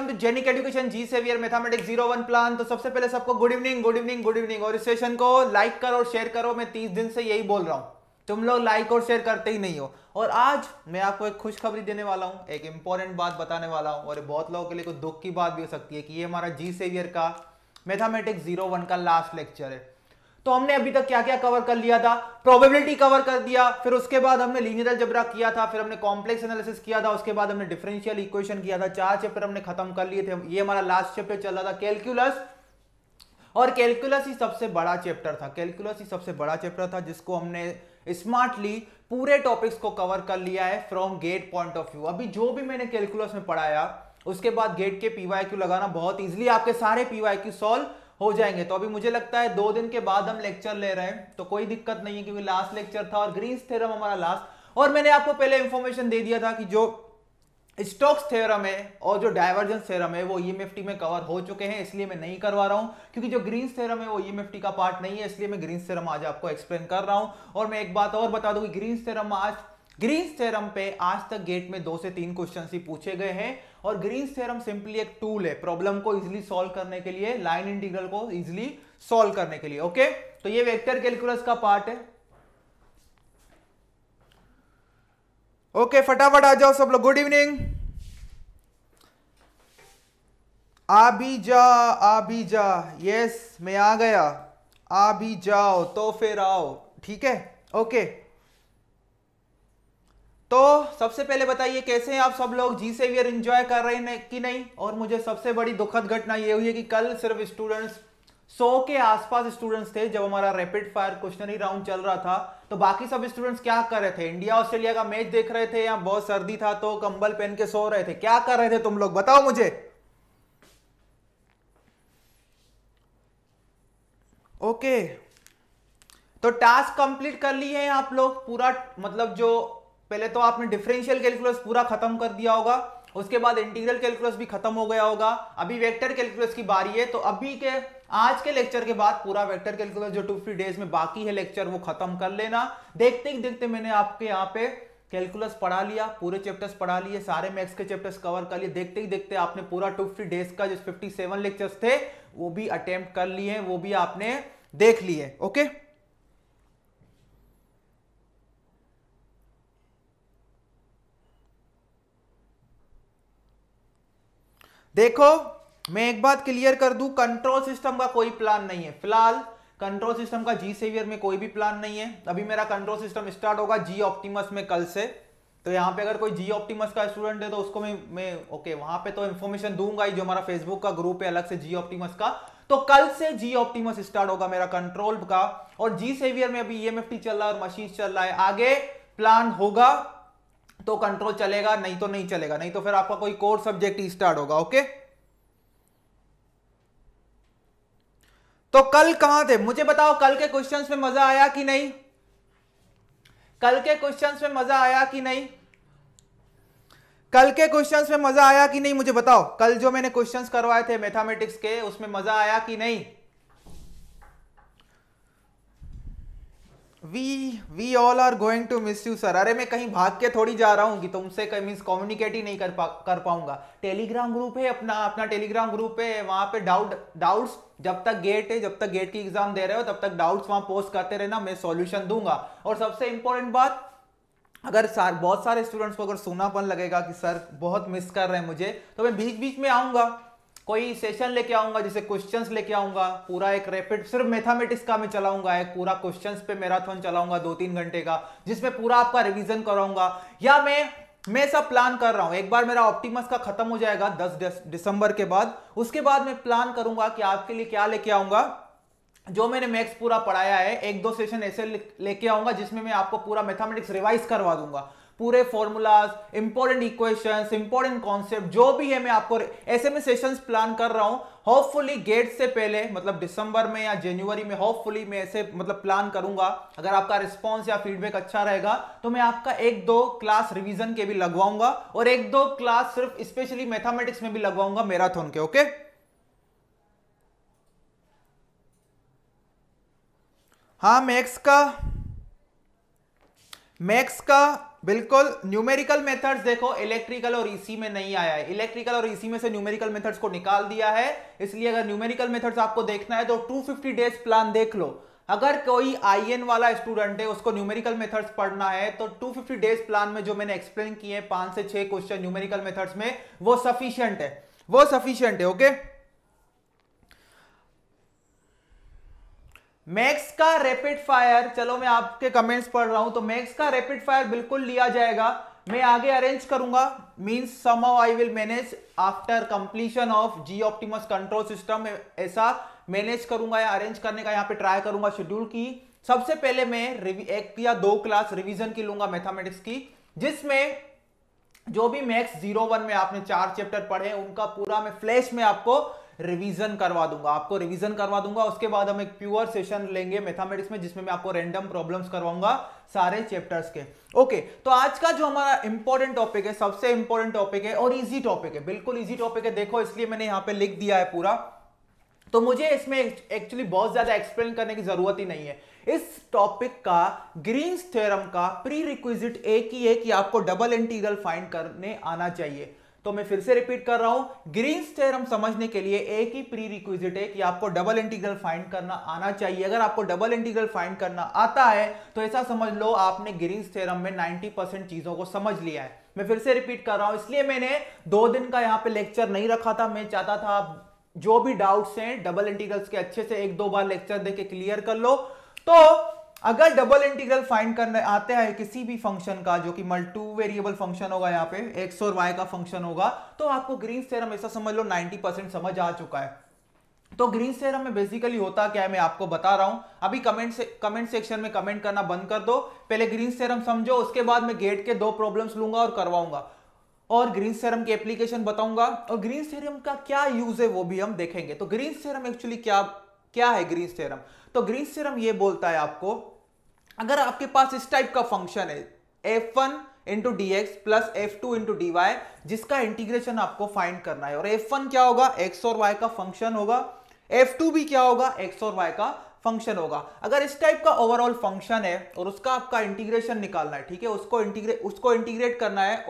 Welcome to Genic education G saviour mathematics 01 plan. तो सबसे पहले सबको good evening good evening good evening. और इस सेशन को लाइक करो और शेयर करो। मैं 30 दिन से यही बोल रहा हूं, तुम लोग लाइक और शेयर करते ही नहीं हो। और आज मैं आपको एक खुशखबरी देने वाला हूं, एक इंपॉर्टेंट बात बताने वाला हूं, और बहुत लोगों के लिए कुछ दुख की बात भी हो सकती है कि ये हमारा जी सेवियर का मैथमेटिक्स 01 का लास्ट लेक्चर है। तो हमने अभी तक क्या क्या कवर कर लिया था? प्रोबेबिलिटी कवर कर दिया, फिर उसके बाद हमने लीनियर अलजेब्रा किया था, फिर हमने कॉम्प्लेक्स एनालिसिस किया था, उसके बाद हमने डिफरेंशियल इक्वेशन किया था। 4 चैप्टर हमने खत्म कर लिए थे। ये हमारा लास्ट चैप्टर चल रहा था कैलकुलस, और कैलकुलस ही सबसे बड़ा चैप्टर था। कैलकुलस ही सबसे बड़ा चैप्टर था जिसको हमने स्मार्टली पूरे टॉपिक्स को कवर कर लिया है from GATE point of view. अभी जो भी मैंने कैलकुलस में पढ़ाया उसके बाद गेट के पीवाईक्यू लगाना बहुत इजीली, आपके सारे पीवाईक्यू सॉल्व हो जाएंगे। तो अभी मुझे लगता है 2 दिन के बाद हम लेक्चर ले रहे हैं, तो कोई दिक्कत नहीं है क्योंकि लास्ट लेक्चर था और ग्रीन्स थ्योरम हमारा लास्ट। और मैंने आपको पहले इंफॉर्मेशन दे दिया था कि जो स्टोक्स थ्योरम है और जो डाइवर्जेंस थ्योरम है वो ईएमएफटी में कवर हो चुके हैं, इसलिए मैं नहीं करवा रहा हूं। क्योंकि जो ग्रीन्स थ्योरम है वो ईएमएफटी का पार्ट नहीं है, इसलिए मैं ग्रीन्स थ्योरम आज आपको एक्सप्लेन कर रहा हूं। और मैं एक बात और बता दूं कि ग्रीन्स थ्योरम पे आज तक गेट में 2 से 3 क्वेश्चन ही पूछे गए हैं। और ग्रीन्स थ्योरम सिंपली एक टूल है प्रॉब्लम को इजीली सॉल्व करने के लिए, लाइन इंटीग्रल को इजीली सॉल्व करने के लिए। ओके, तो ये वेक्टर कैलकुलस का पार्ट है। ओके, फटाफट आ जाओ सब लोग। Good evening. आ भी जा। यस, मैं आ गया। आ भी जाओ तो फिर आओ, ठीक है। ओके, तो सबसे पहले बताइए कैसे हैं आप सब लोग? जी सेवियर एंजॉय कर रहे हैं कि नहीं? और मुझे सबसे बड़ी दुखद घटना ये हुई है कि कल सिर्फ स्टूडेंट्स 100 के आसपास स्टूडेंट्स थे जब हमारा रैपिड फायर क्वेश्चनरी राउंड चल रहा था। तो बाकी सब स्टूडेंट्स क्या कर रहे थे? इंडिया ऑस्ट्रेलिया का मैच देख रहे थे या बहुत सर्दी था तो कंबल पहन के सो रहे थे? क्या कर रहे थे तुम लोग, बताओ मुझे। ओके, तो टास्क कंप्लीट कर लिए हैं आप लोग पूरा? मतलब जो पहले तो आपने डिफरेंशियल कैलकुलस पूरा खत्म कर दिया होगा, उसके बाद इंटीग्रल कैलकुलस भी खत्म हो गया होगा। अभी वेक्टर कैलकुलस की बारी है। तो अभी के आज के लेक्चर के बाद पूरा वेक्टर कैलकुलस जो 2-3 डेज में बाकी है लेक्चर वो खत्म कर लेना। देखते ही देखते मैंने आपके यहाँ पे कैलकुलस पढ़ा लिया, पूरे चैप्टर्स पढ़ा लिए, सारे मैथ्स के चैप्टर्स कवर कर लिए। देखते ही देखते आपने पूरा 2-3 डेज का जो 57 लेक्चर्स थे वो भी अटेम्प्ट कर लिए, वो भी आपने देख लिए। ओके, देखो मैं एक बात क्लियर कर दूं, कंट्रोल सिस्टम का कोई प्लान नहीं है फिलहाल। कंट्रोल सिस्टम का जी सेवियर में कोई भी प्लान नहीं है। अभी मेरा कंट्रोल सिस्टम स्टार्ट होगा जी ऑप्टिमस में कल से। तो यहाँ पे अगर कोई जी ऑप्टिमस का स्टूडेंट है तो उसको मैं ओके वहां पे तो इंफॉर्मेशन दूंगा ही, जो हमारा फेसबुक का ग्रुप है अलग से जी ऑप्टिमस का। तो कल से जी ऑप्टिमस स्टार्ट होगा मेरा कंट्रोल का। और जी सेवियर में अभी ईएमएफटी चल रहा है और मशीन चल रहा है। आगे प्लान होगा तो कंट्रोल चलेगा, नहीं तो नहीं चलेगा, नहीं तो फिर आपका कोई कोर सब्जेक्ट ही स्टार्ट होगा। ओके, तो कल कहां थे मुझे बताओ? कल के क्वेश्चंस में मजा आया कि नहीं? कल के क्वेश्चंस में मजा आया कि नहीं? कल के क्वेश्चंस में मजा आया कि नहीं मुझे बताओ? कल जो मैंने क्वेश्चंस करवाए थे मैथमेटिक्स के उसमें मजा आया कि नहीं? We all are going to miss you sir. अरे मैं कहीं भाग के थोड़ी जा रहा हूं कि तुमसे मींस कम्युनिकेट ही नहीं कर पाऊंगा। टेलीग्राम ग्रुप है अपना टेलीग्राम ग्रुप है, वहां पे डाउट्स जब तक गेट की एग्जाम दे रहे हो तब तक डाउट्स वहां पोस्ट करते रहना, मैं सॉल्यूशन दूंगा। और सबसे इंपॉर्टेंट बात, अगर बहुत सारे स्टूडेंट्स को अगर सूनापन लगेगा कि सर बहुत मिस कर रहे हैं मुझे, तो मैं बीच बीच में आऊंगा, कोई सेशन लेके आऊंगा जिसे क्वेश्चंस लेके आऊंगा, पूरा एक रैपिड सिर्फ मैथमेटिक्स का मैं चलाऊंगा, एक पूरा क्वेश्चंस पे मैराथन चलाऊंगा 2-3 घंटे का, जिसमें पूरा आपका रिवीजन कराऊंगा। या मैं सब प्लान कर रहा हूं, एक बार मेरा ऑप्टिमस का खत्म हो जाएगा 10 दिसंबर के बाद, उसके बाद मैं प्लान करूंगा कि आपके लिए क्या लेके आऊंगा। जो मैंने मैथ्स पूरा पढ़ाया है 1-2 सेशन ऐसे लेके आऊंगा जिसमें मैं आपको पूरा मैथमेटिक्स रिवाइज करवा दूंगा, पूरे formulas, important equations, important concept जो भी है मैं आपको ऐसे में सेशंस प्लान कर रहा हूं। होपफुली गेट से पहले मतलब दिसंबर में या जनवरी में होपफुली मैं ऐसे मतलब प्लान करूंगा। अगर आपका रिस्पॉन्स या फीडबैक अच्छा रहेगा तो मैं आपका 1-2 क्लास रिवीजन के भी लगवाऊंगा और 1-2 क्लास सिर्फ स्पेशली मैथमेटिक्स में भी लगवाऊंगा मैराथन के। ओके, हाँ मैथ्स का बिल्कुल न्यूमेरिकल मेथड्स देखो इलेक्ट्रिकल और ईसी में नहीं आया है, इलेक्ट्रिकल और ईसी में से न्यूमेरिकल मेथड्स को निकाल दिया है। इसलिए अगर न्यूमेरिकल मेथड्स आपको देखना है तो 250 डेज प्लान देख लो। अगर कोई आईएन वाला स्टूडेंट है उसको न्यूमेरिकल मेथड्स पढ़ना है तो 250 डेज प्लान में जो मैंने एक्सप्लेन किए हैं 5 से 6 क्वेश्चन न्यूमेरिकल मेथड्स में, वो सफिशिएंट है, वो सफिशिएंट है। ओके, मैक्स का रैपिड फायर, चलो मैं आपके कमेंट्स पढ़ रहा हूं, तो मैक्स का रैपिड फायर बिल्कुल लिया जाएगा, मैं आगे अरेंज करूंगा, means somehow I will manage after completion of G Optimus control system, ऐसा मैनेज करूंगा या अरेंज करने का यहां पे ट्राई करूंगा शेड्यूल की। सबसे पहले मैं एक या 2 क्लास रिवीजन की लूंगा मैथमेटिक्स की, जिसमें जो भी मैक्स 01 में आपने 4 चैप्टर पढ़े उनका पूरा मैं फ्लैश में आपको रिवीजन करवा दूंगा, उसके बाद हम एक प्योर सेशन लेंगे मैथमेटिक्स में जिसमें मैं आपको रैंडम प्रॉब्लम्स करवाऊंगा सारे चैप्टर्स के। ओके, तो आज का जो हमारा इंपॉर्टेंट टॉपिक है, सबसे इंपॉर्टेंट टॉपिक है और इजी टॉपिक है, बिल्कुल इजी टॉपिक है, देखो इसलिए मैंने यहां पे लिख दिया है पूरा, तो मुझे इसमें एक्चुअली बहुत ज्यादा एक्सप्लेन करने की जरूरत ही नहीं है। इस टॉपिक का ग्रीन्स थ्योरम का प्री रिक्विजिट एक ही है कि आपको डबल इंटीग्रल फाइंड करने आना चाहिए। तो मैं फिर से रिपीट कर रहा हूं, ग्रीन्स थ्योरम समझने के लिए एक ही प्री रिक्विजिट है कि आपको डबल इंटीग्रल फाइंड करना आना चाहिए। अगर आपको डबल इंटीग्रल फाइंड करना आता है तो ऐसा समझ लो आपने ग्रीन्स थ्योरम में 90% चीजों को समझ लिया है। मैं फिर से रिपीट कर रहा हूं, इसलिए मैंने 2 दिन का यहां पे लेक्चर नहीं रखा था, मैं चाहता था जो भी डाउट्स हैं डबल इंटीग्रल्स के अच्छे से 1-2 बार लेक्चर देके क्लियर कर लो। तो अगर डबल इंटीग्रल फाइंड करने आते हैं किसी भी फंक्शन का जो कि मल्टी वेरिएबल फंक्शन होगा, यहाँ पे एक्स और वाई का फंक्शन होगा, तो आपको ग्रीन्स थ्योरम ऐसा समझ लो 90% समझ आ चुका है। तो ग्रीन्स थ्योरम में बेसिकली होता क्या है मैं आपको बता रहा हूं, अभी कमेंट सेक्शन में कमेंट करना बंद कर दो, पहले ग्रीन्स थ्योरम समझो, उसके बाद मैं गेट के 2 प्रॉब्लम्स लूंगा और करवाऊंगा और ग्रीन्स थ्योरम की एप्लीकेशन बताऊंगा और ग्रीन्स थ्योरम का क्या यूज है वो भी हम देखेंगे। तो ग्रीन्स थ्योरम एक्चुअली क्या है ग्रीन्स थ्योरम? तो ग्रीन्स थ्योरम ये बोलता है आपको, अगर आपके पास इस टाइप का फंक्शन है f1 into d x plus f2 into d y, जिसका इंटीग्रेशन आपको फाइंड करना है, और f1 क्या होगा, x और y का फंक्शन होगा, f2 भी क्या होगा, x और y का फंक्शन होगा। अगर इस टाइप का ओवरऑल फंक्शन है और उसका आपका इंटीग्रेशन निकालना है, ठीक है, उसको इंटीग्रेट करना है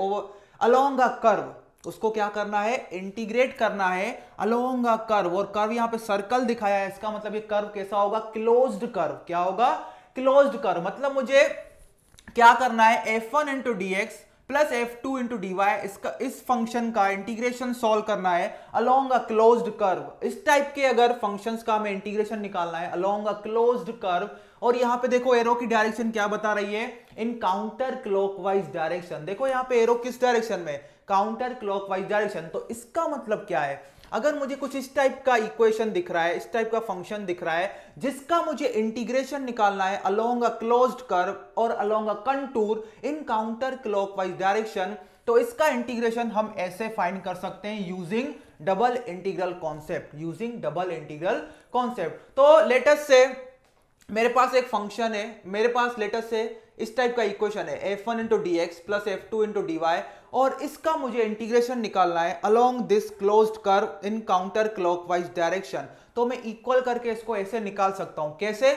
अलोंग अ कर्व, उसको क्या करना है, इंटीग्रेट करना है अलोंग अ कर्व, और कर्व यहां पे सर्कल दिखाया है, इसका मतलब ये कर्व कैसा होगा, क्लोज्ड कर्व। क्या होगा, क्लोज्ड कर्व। मतलब मुझे क्या करना है, f1 into d x plus f2 into d y, इसका इस फंक्शन का इंटीग्रेशन सॉल्व करना है अलोंग अ क्लोज्ड कर्व। इस टाइप के अगर फंक्शंस का हमें इंटीग्रेशन निकालना है अलोंग अ क्लोज्ड कर्व, और यहां पे देखो एरो की डायरेक्शन क्या बता रही है, इन काउंटर क्लॉकवाइज डायरेक्शन। देखो यहां पे एरो किस डायरेक्शन में, काउंटर क्लॉकवाइज डायरेक्शन। तो इसका मतलब क्या है, अगर मुझे कुछ इस टाइप का इक्वेशन दिख रहा है, इस टाइप का फंक्शन दिख रहा है जिसका मुझे इंटीग्रेशन निकालना है अलोंग अ क्लोज्ड कर्व और along a contour in counter clockwise direction, तो इसका इंटीग्रेशन हम ऐसे फाइंड कर सकते हैं using double integral concept, using double integral concept. तो लेट अस से मेरे पास एक फंक्शन है, मेरे पास लेट अस से इस टाइप का इक्वेशन है f1 into d x plus f2 into d y, और इसका मुझे इंटीग्रेशन निकालना है along this closed curve in counter clockwise direction. तो मैं इक्वल करके इसको ऐसे निकाल सकता हूं, कैसे,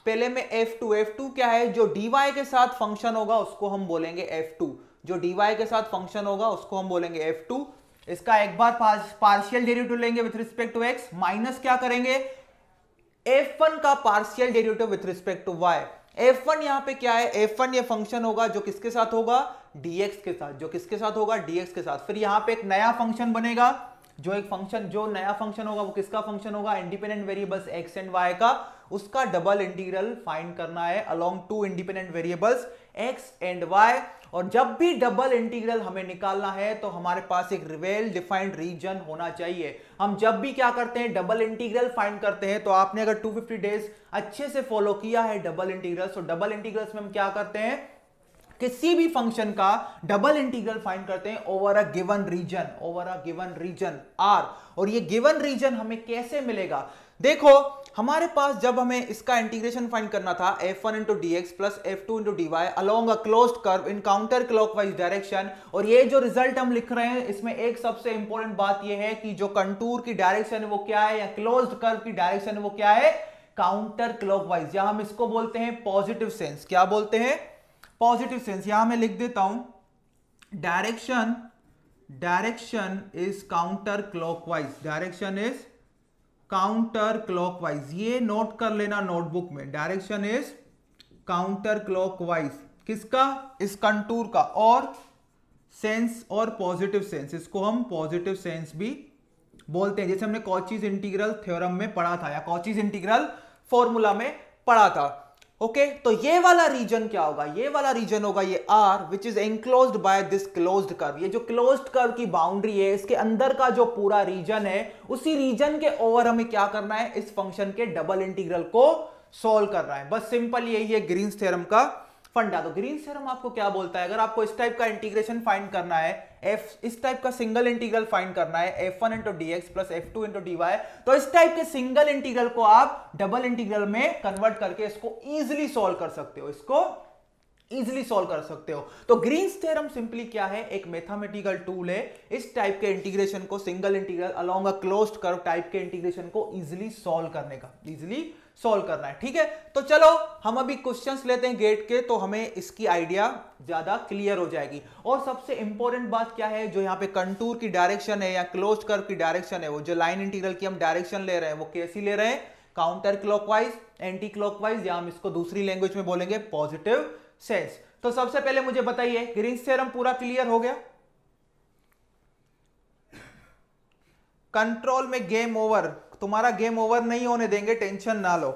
पहले मैं f2 क्या है, जो dy के साथ फंक्शन होगा उसको हम बोलेंगे f2, जो dy के साथ फंक्शन होगा उसको हम बोलेंगे f2। इसका एक बार पार्शियल डेरिवेटिव लेंगे with respect to x, minus क्या करेंगे, f1 का partial derivative with respect to y। f1 यहां पे क्या है, f1 ये फंक्शन होगा जो किसके साथ होगा, dx के साथ, जो किसके साथ होगा, dx के साथ। फिर यहां पे एक नया फंक्शन बनेगा, जो नया फंक्शन होगा वो किसका फंक्शन होगा, independent variables x and y का, उसका डबल इंटीग्रल फाइंड करना है along 2 independent variables x and y। और जब भी डबल इंटीग्रल हमें निकालना है तो हमारे पास एक वेल डिफाइंड रीजन होना चाहिए। हम जब भी क्या करते हैं, डबल इंटीग्रल फाइंड करते हैं, तो आपने अगर 250 डेज अच्छे से फॉलो किया है डबल इंटीग्रल्स, तो डबल इंटीग्रल्स में हम क्या करते हैं, किसी भी फंक्शन का डबल इंटीग्रल फाइंड करते हैं over a given region R। और ये गिवन रीजन हमें कैसे मिलेगा, देखो हमारे पास जब हमें इसका इंटीग्रेशन फाइंड करना था f1 into d x plus f2 into d y along a closed curve in counter clockwise direction, और ये जो रिजल्ट हम लिख रहे हैं इसमें एक सबसे इंपॉर्टेंट बात ये है कि जो कंटूर की डायरेक्शन है वो क्या है, या क्लोज्ड कर्व की डायरेक्शन है वो क्या है, काउंटर क्लॉकवाइज, या हम इसको बोलते हैं पॉजिटिव सेंस। क्या बोलते हैं, पॉजिटिव सेंस, यहां मैं लिख देता हूं direction is counter clockwise, direction is counter clockwise, ये नोट कर लेना नोटबुक में, डायरेक्शन इज काउंटर क्लॉकवाइज, किसका, इस कंटूर का, और सेंस और पॉजिटिव सेंस, इसको हम पॉजिटिव सेंस भी बोलते हैं, जैसे हमने कॉचीज इंटीग्रल थ्योरम में पढ़ा था या कॉचीज इंटीग्रल फॉर्मूला में पढ़ा था। ओके, तो ये वाला रीजन क्या होगा, ये वाला रीजन होगा ये R which is enclosed by this closed curve, ये जो क्लोज्ड कर्व की बाउंड्री है इसके अंदर का जो पूरा रीजन है, उसी रीजन के ओवर हमें क्या करना है, इस फंक्शन के डबल इंटीग्रल को सॉल्व करना है। बस सिंपल यही है ग्रीन्स थ्योरम का फंडा। तो ग्रीन्स थ्योरम आपको क्या बोलता है, अगर आपको इस टाइप का इंटीग्रेशन फाइंड करना है, इस टाइप का सिंगल इंटीग्रल फाइंड करना है f1 into dx plus f2 into dy, तो इस टाइप के सिंगल इंटीग्रल को आप डबल इंटीग्रल में कन्वर्ट करके इसको इजीली सॉल्व कर सकते हो, इसको इजीली सॉल्व कर सकते हो। तो ग्रीन्स थ्योरम सिंपली क्या है, एक मैथमेटिकल टूल है, इस टाइप के इंटीग्रेशन को, single integral along a closed curve type के इंटीग्रेशन को इजीली सॉल्व करने का, इजीली सॉल्व करना है। ठीक है, तो चलो हम अभी क्वेश्चंस लेते हैं गेट के, तो हमें इसकी आइडिया ज्यादा क्लियर हो जाएगी। और सबसे इंपॉर्टेंट बात क्या है, जो यहाँ पे कंटूर की डायरेक्शन है या क्लोज्ड कर्व की डायरेक्शन है, वो जो लाइन इंटीग्रल की हम डायरेक्शन ले रहे हैं वो कैसी ले रहे हैं, काउंटर क्लॉकवाइज, एंटी क्लॉकवाइज, या हम इसको दूसरी लैंग्वेज में बोलेंगे पॉजिटिव सेंस। तो सबसे पहले मुझे बताइए ग्रीन्स थ्योरम पूरा क्लियर हो गया, कंट्रोल में गेम ओवर, तुम्हारा गेम ओवर नहीं होने देंगे, टेंशन ना लो।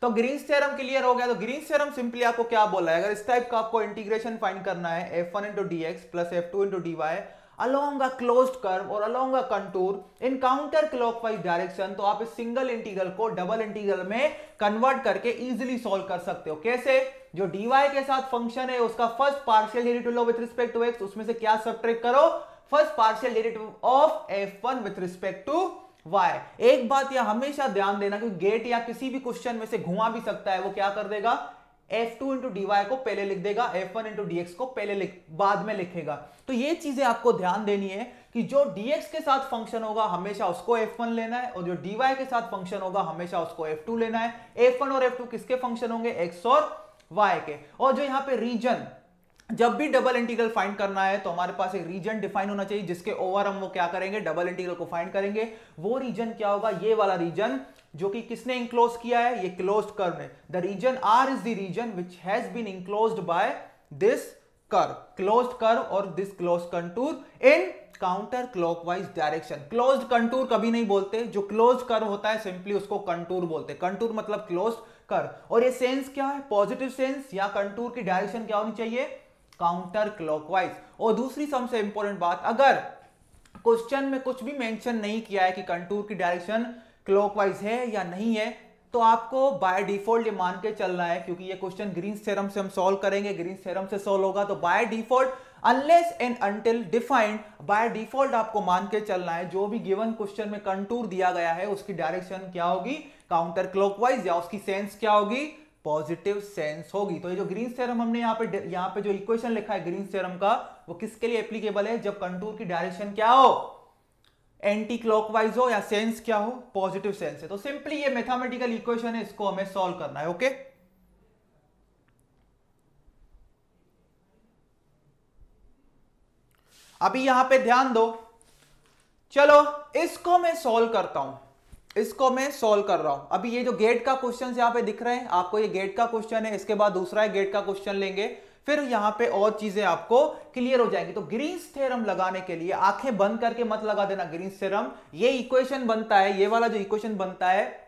तो ग्रीन्स थ्योरम क्लियर हो गया। तो ग्रीन्स थ्योरम सिंपली आपको क्या बोला है, अगर इस टाइप का आपको इंटीग्रेशन फाइंड करना है f1 into dx plus f2 into dy along a closed curve और along a contour in counter clockwise direction, तो आप इस सिंगल इंटीग्रल को डबल इंटीग्रल में कन्वर्ट करके इजीली सॉल्व कर सकते हो। कैसे, जो dy के साथ फंक्शन है उसका फर्स्ट पार्शियल डेरिवेटिव लो विद रिस्पेक्ट टू x, उसमें से क्या सब्ट्रैक्ट करो, first partial derivative of f1 with respect to y। एक बात यह हमेशा ध्यान देना कि गेट या किसी भी क्वेश्चन में से घुमा भी सकता है, वो क्या कर देगा, f2 इंटू dy को पहले लिख देगा, f1 इंटू dx को पहले बाद में लिखेगा। तो ये चीजें आपको ध्यान देनी है कि जो dx के साथ फंक्शन होगा हमेशा उसको f1 लेना है, और जो dy के साथ फंक्शन होगा हमेशा उसको f2 लेना है। f1 और f2 किसके फंक्शन होंगे, x और y के। और जो यहाँ पे रीजन, जब भी डबल इंटीग्रल फाइंड करना है तो हमारे पास एक रीजन डिफाइन होना चाहिए जिसके ओवर हम वो क्या करेंगे, डबल इंटीग्रल को फाइंड करेंगे। वो रीजन क्या होगा, ये वाला रीजन जो कि किसने इंक्लोज किया है, ये क्लोज्ड कर्व ने। The region R is the region which has been enclosed by this curve, closed curve और this closed contour in counter clockwise direction. Closed contour कभी नहीं बोलते, जो क्लोज्ड कर्व होता है सिंपली उसको कंटूर बोलते हैं, कंटूर मतलब क्लोज्ड कर्व। और ये सेंस क्या है, पॉजिटिव सेंस, या कंटूर की डायरेक्शन क्या होनी चाहिए, काउंटर क्लॉकवाइज। और दूसरी सबसे इंपॉर्टेंट बात, अगर क्वेश्चन में कुछ भी मेंशन नहीं किया है कि कंटूर की डायरेक्शन क्लॉकवाइज है या नहीं है, तो आपको बाय डिफॉल्ट ये मान के चलना है, क्योंकि ये क्वेश्चन ग्रीन्स थ्योरम से हम सॉल्व करेंगे, ग्रीन्स थ्योरम से सॉल्व होगा, तो by default unless and until defined, by default आपको मान के चलना है जो भी गिवन क्वेश्चन में कंटूर दिया गया है उसकी डायरेक्शन क्या होगी, काउंटर क्लॉकवाइज, या उसकी सेंस क्या होगी, पॉजिटिव सेंस होगी। तो ये जो ग्रीन्स थ्योरम हमने यहाँ पे जो इक्वेशन लिखा है ग्रीन्स थ्योरम का, वो किसके लिए एप्लीकेबल है, जब कंटूर की डायरेक्शन क्या हो, एंटी क्लॉकवाइज हो, या सेंस क्या हो, पॉजिटिव सेंस है। तो सिंपली ये मैथमेटिकल इक्वेशन है, इसको हमें सॉल्व करना है। ओके, अभी यहां पे ध्यान दो, चलो इसको मैं सॉल्व करता हूं, इसको मैं सॉल्व कर रहा हूं। अभी ये जो गेट का क्वेश्चन यहां पे दिख रहे हैं आपको, ये गेट का क्वेश्चन है, इसके बाद दूसरा है गेट का क्वेश्चन लेंगे, फिर यहां पे और चीजें आपको क्लियर हो जाएंगी। तो ग्रीन्स थ्योरम लगाने के लिए आंखें बंद करके मत लगा देना ग्रीन्स थ्योरम। ये इक्वेशन बनता है, ये वाला जो इक्वेशन बनता है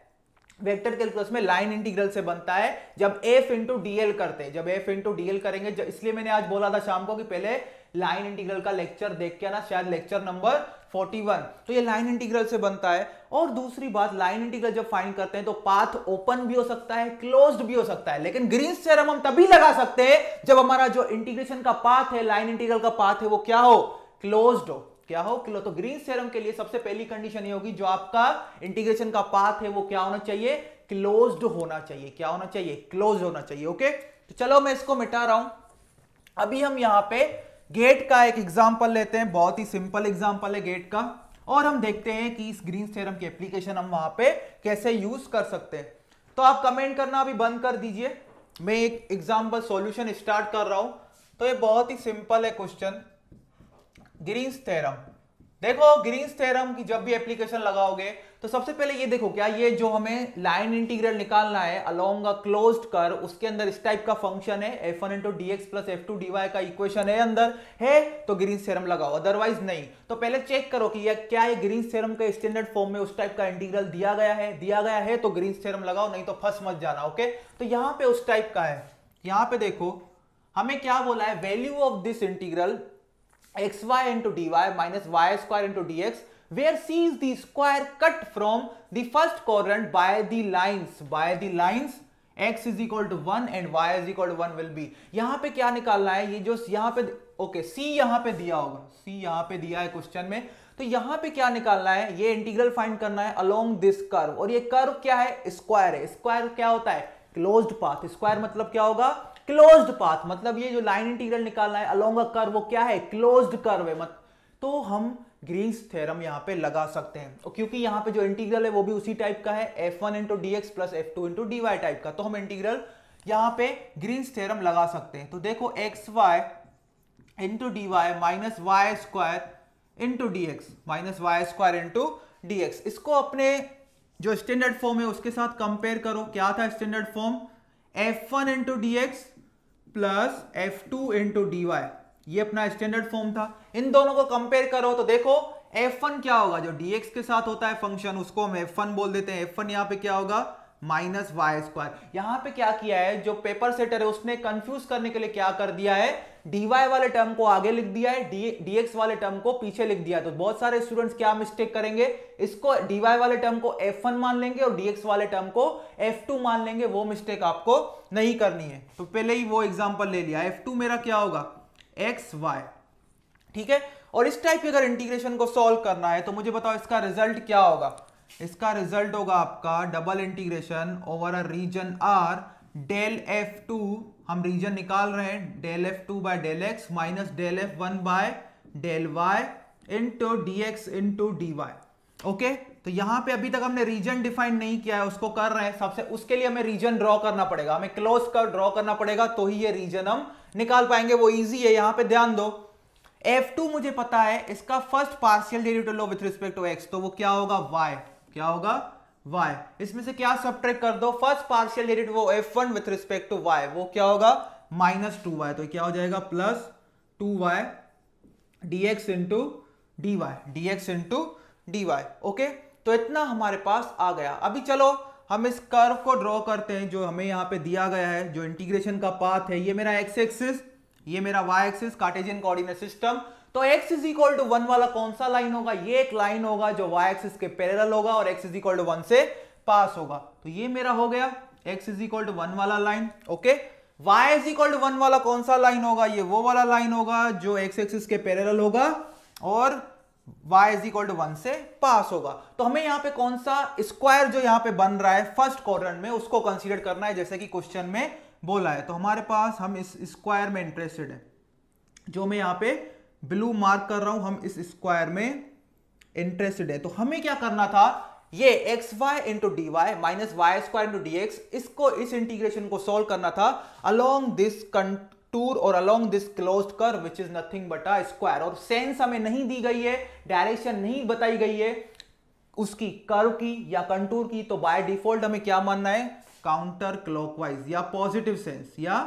वेक्टर कैलकुलस में लाइन इंटीग्रल से बनता है, जब f इंटू डीएल करते हैं, जब f इंटू डीएल करेंगे। इसलिए मैंने आज बोला था शाम को कि पहले लाइन इंटीग्रल का लेक्चर देख के आना, शायद लेक्चर नंबर 41। तो ये लाइन इंटीग्रल से बनता है। और दूसरी बात, लाइन इंटीग्रल जब फाइंड करते हैं तो पाथ ओपन भी हो सकता है, क्लोज्ड भी हो सकता है, लेकिन ग्रीन्स थ्योरम हम तभी लगा सकते हैं जब हमारा जो इंटीग्रेशन का पाथ है, लाइन इंटीग्रल का पाथ है, वो क्या हो, क्लोज्ड हो। क्या हो, क्लोज। तो ग्रीन्स थ्योरम के लिए सबसे पहली कंडीशन ये होगी, जो आपका इंटीग्रेशन का पाथ है वो क्या होना चाहिए, क्लोज्ड होना चाहिए। क्या होना चाहिए, क्लोज्ड होना चाहिए। ओके, तो चलो मैं इसको मिटा रहा हूं। अभी हम यहां पे गेट का एक एग्जांपल लेते हैं, बहुत ही सिंपल एग्जांपल है गेट का, और हम देखते हैं कि इस ग्रीन्स थ्योरम की एप्लीकेशन हम वहां पे कैसे यूज कर सकते हैं। तो आप कमेंट करना अभी बंद कर दीजिए, मैं एक एग्जांपल सॉल्यूशन स्टार्ट कर रहा हूं। तो ये बहुत ही सिंपल है क्वेश्चन, ग्रीन्स थ्योरम। देखो ग्रीन्स थ्योरम की जब भी एप्लीकेशन लगाओगे तो सबसे पहले ये देखो, क्या ये जो हमें लाइन इंटीग्रल निकालना है अलोंग अ क्लोज्ड कर्व, उसके अंदर इस टाइप का फंक्शन है f1 into d x plus f two d y का इक्वेशन है अंदर है, तो ग्रीन्स थ्योरम लगाओ, अदरवाइज नहीं। तो पहले चेक करो कि क्या ये ग्रीन्स थ्योरम के स्टैंडर्ड फॉर्म में उस टाइप का इंटीग्रल दिया गया है तो ग्रीन्स थ्योरम लगाओ, नहीं तो फंस मत जाना। ओके, तो यहां पे उस टाइप का है। यहां पे देखो हमें क्या बोला है, value of this integral xy into dy minus y square into dx where c is the square cut from the first quadrant by the lines x is equal to 1 and y is equal to 1 will be। यहां पे क्या निकालना है, ये जो यहां पे okay c यहां पे दिया होगा, c यहां पे दिया है क्वेश्चन में, तो यहां पे क्या निकालना है, ये इंटीग्रल फाइंड करना है अलोंग दिस कर्व। और ये कर्व क्या है, स्क्वायर है। स्क्वायर क्या होता है, क्लोज्ड पाथ। स्क्वायर मतलब क्या होगा, क्लोज्ड पाथ। मतलब ये जो लाइन इंटीग्रल निकालना है अलोंग अ कर्व वो क्या है, क्लोज्ड कर्व है। तो हम ग्रीन्स थ्योरम यहां पे लगा सकते हैं, और क्योंकि यहां पे जो इंटीग्रल है वो भी उसी टाइप का है, f1 into d x plus f two into d y type का, तो हम इंटीग्रल यहां पे ग्रीन्स थ्योरम लगा सकते हैं। तो देखो x y into d y minus y square into d x minus y square into d x, इसको अपने जो स्टैंडर्ड फॉर्म है उसके साथ कंपेयर करो। क्या था standard form, f1 into d x plus f2 into d y, ये अपना स्टैंडर्ड फॉर्म था। इन दोनों को कंपेयर करो तो देखो f1 क्या होगा, जो dx के साथ होता है फंक्शन उसको हम f1 बोल देते हैं। f1 यहां पे क्या होगा, माइनस वाई स्क्वायर। यहां पे क्या किया है, जो पेपर सेटर है उसने कंफ्यूज करने के लिए क्या कर दिया है, dy वाले टर्म को आगे लिख दिया है, dx वाले टर्म को पीछे लिख दिया है। तो बहुत सारे स्टूडेंट्स क्या मिस्टेक करेंगे, इसको dy वाले टर्म को f1 मान लेंगे और dx वाले टर्म को f2 मान लेंगे। वो मिस्टेक आपको नहीं करनी है। तो पहले ही वो एग्जांपल ले लिया, f2 मेरा क्या होगा, xy, ठीक है। और इस टाइप के अगर इंटीग्रेशन को सॉल्व करना है तो मुझे बताओ इसका रिजल्ट क्या होगा। इसका रिजल्ट होगा आपका double integration over a region R del f2, हम रीजन निकाल रहे हैं, del f2 by del x minus del f1 by del y into dx into dy। Okay, तो यहां पे अभी तक हमने रीजन डिफाइन नहीं किया है, उसको कर रहे हैं। सबसे उसके लिए हमें रीजन ड्रॉ करना पड़ेगा, हमें क्लोज कर ड्रॉ करना पड़ेगा, तो ही ये रीजन हम निकाल पाएंगे। वो इजी है, यहां पे ध्यान दो। f2 मुझे पता है, इसका फर्स्ट पार्शियल डेरिवेटिव लो विथ रिस्पेक्ट टू x, तो वो क्या होगा, y। क्या होगा, y। इसमें से क्या सब्ट्रैक्ट कर दो, फर्स्ट पार्शियल डेरिवेटिव वो f1 with respect to y, वो क्या होगा, -2y। तो क्या हो जाएगा, plus 2y dx into dy, dx into dy। Okay, तो इतना हमारे पास आ गया। अभी चलो हम इस कर्व को ड्रॉ करते हैं जो हमें यहां पे दिया गया है, जो इंटीग्रेशन का पाथ है। ये मेरा x एक्सिस, ये मेरा y axis, Cartesian coordinate system. तो x इज इक्वल टू 1 वाला कौन सा लाइन होगा, ये एक लाइन होगा जो y एक्सिस के पैरेलल होगा और x इज इक्वल टू 1 से पास होगा। तो ये मेरा हो गया x इज इक्वल टू 1 वाला line. Okay, y is equal to 1 वाला कौन सा लाइन होगा, ये वो वाला लाइन होगा जो x एक्सिस के पैरेलल होगा और y इज इक्वल टू 1 से पास होगा। तो हमें यहां पे कौन सा स्क्वायर जो यहां पे बन रहा है फर्स्ट क्वाड्रेंट में, उसको कंसीडर करना है, जैसे कि क्वेश्चन में बोला है। तो हमारे पास, हम इस स्क्वायर में इंटरेस्टेड है, जो मैं यहां पे ब्लू मार्क कर रहा हूं, हम इस स्क्वायर में इंटरेस्टेड है। तो हमें क्या करना था, ये x y into d y minus y square into d x, इसको, इस इंटीग्रेशन को सॉल्व करना था अलोंग दिस कंटूर और along this closed curve which is nothing but a square. और सेंस हमें नहीं दी गई है, डायरेक्शन नहीं बताई गई है उसकी, कर्व की या कंटूर की, तो बाय डिफॉल्ट हमें क्या मानना है, काउंटर क्लॉकवाइज या पॉजिटिव सेंस, या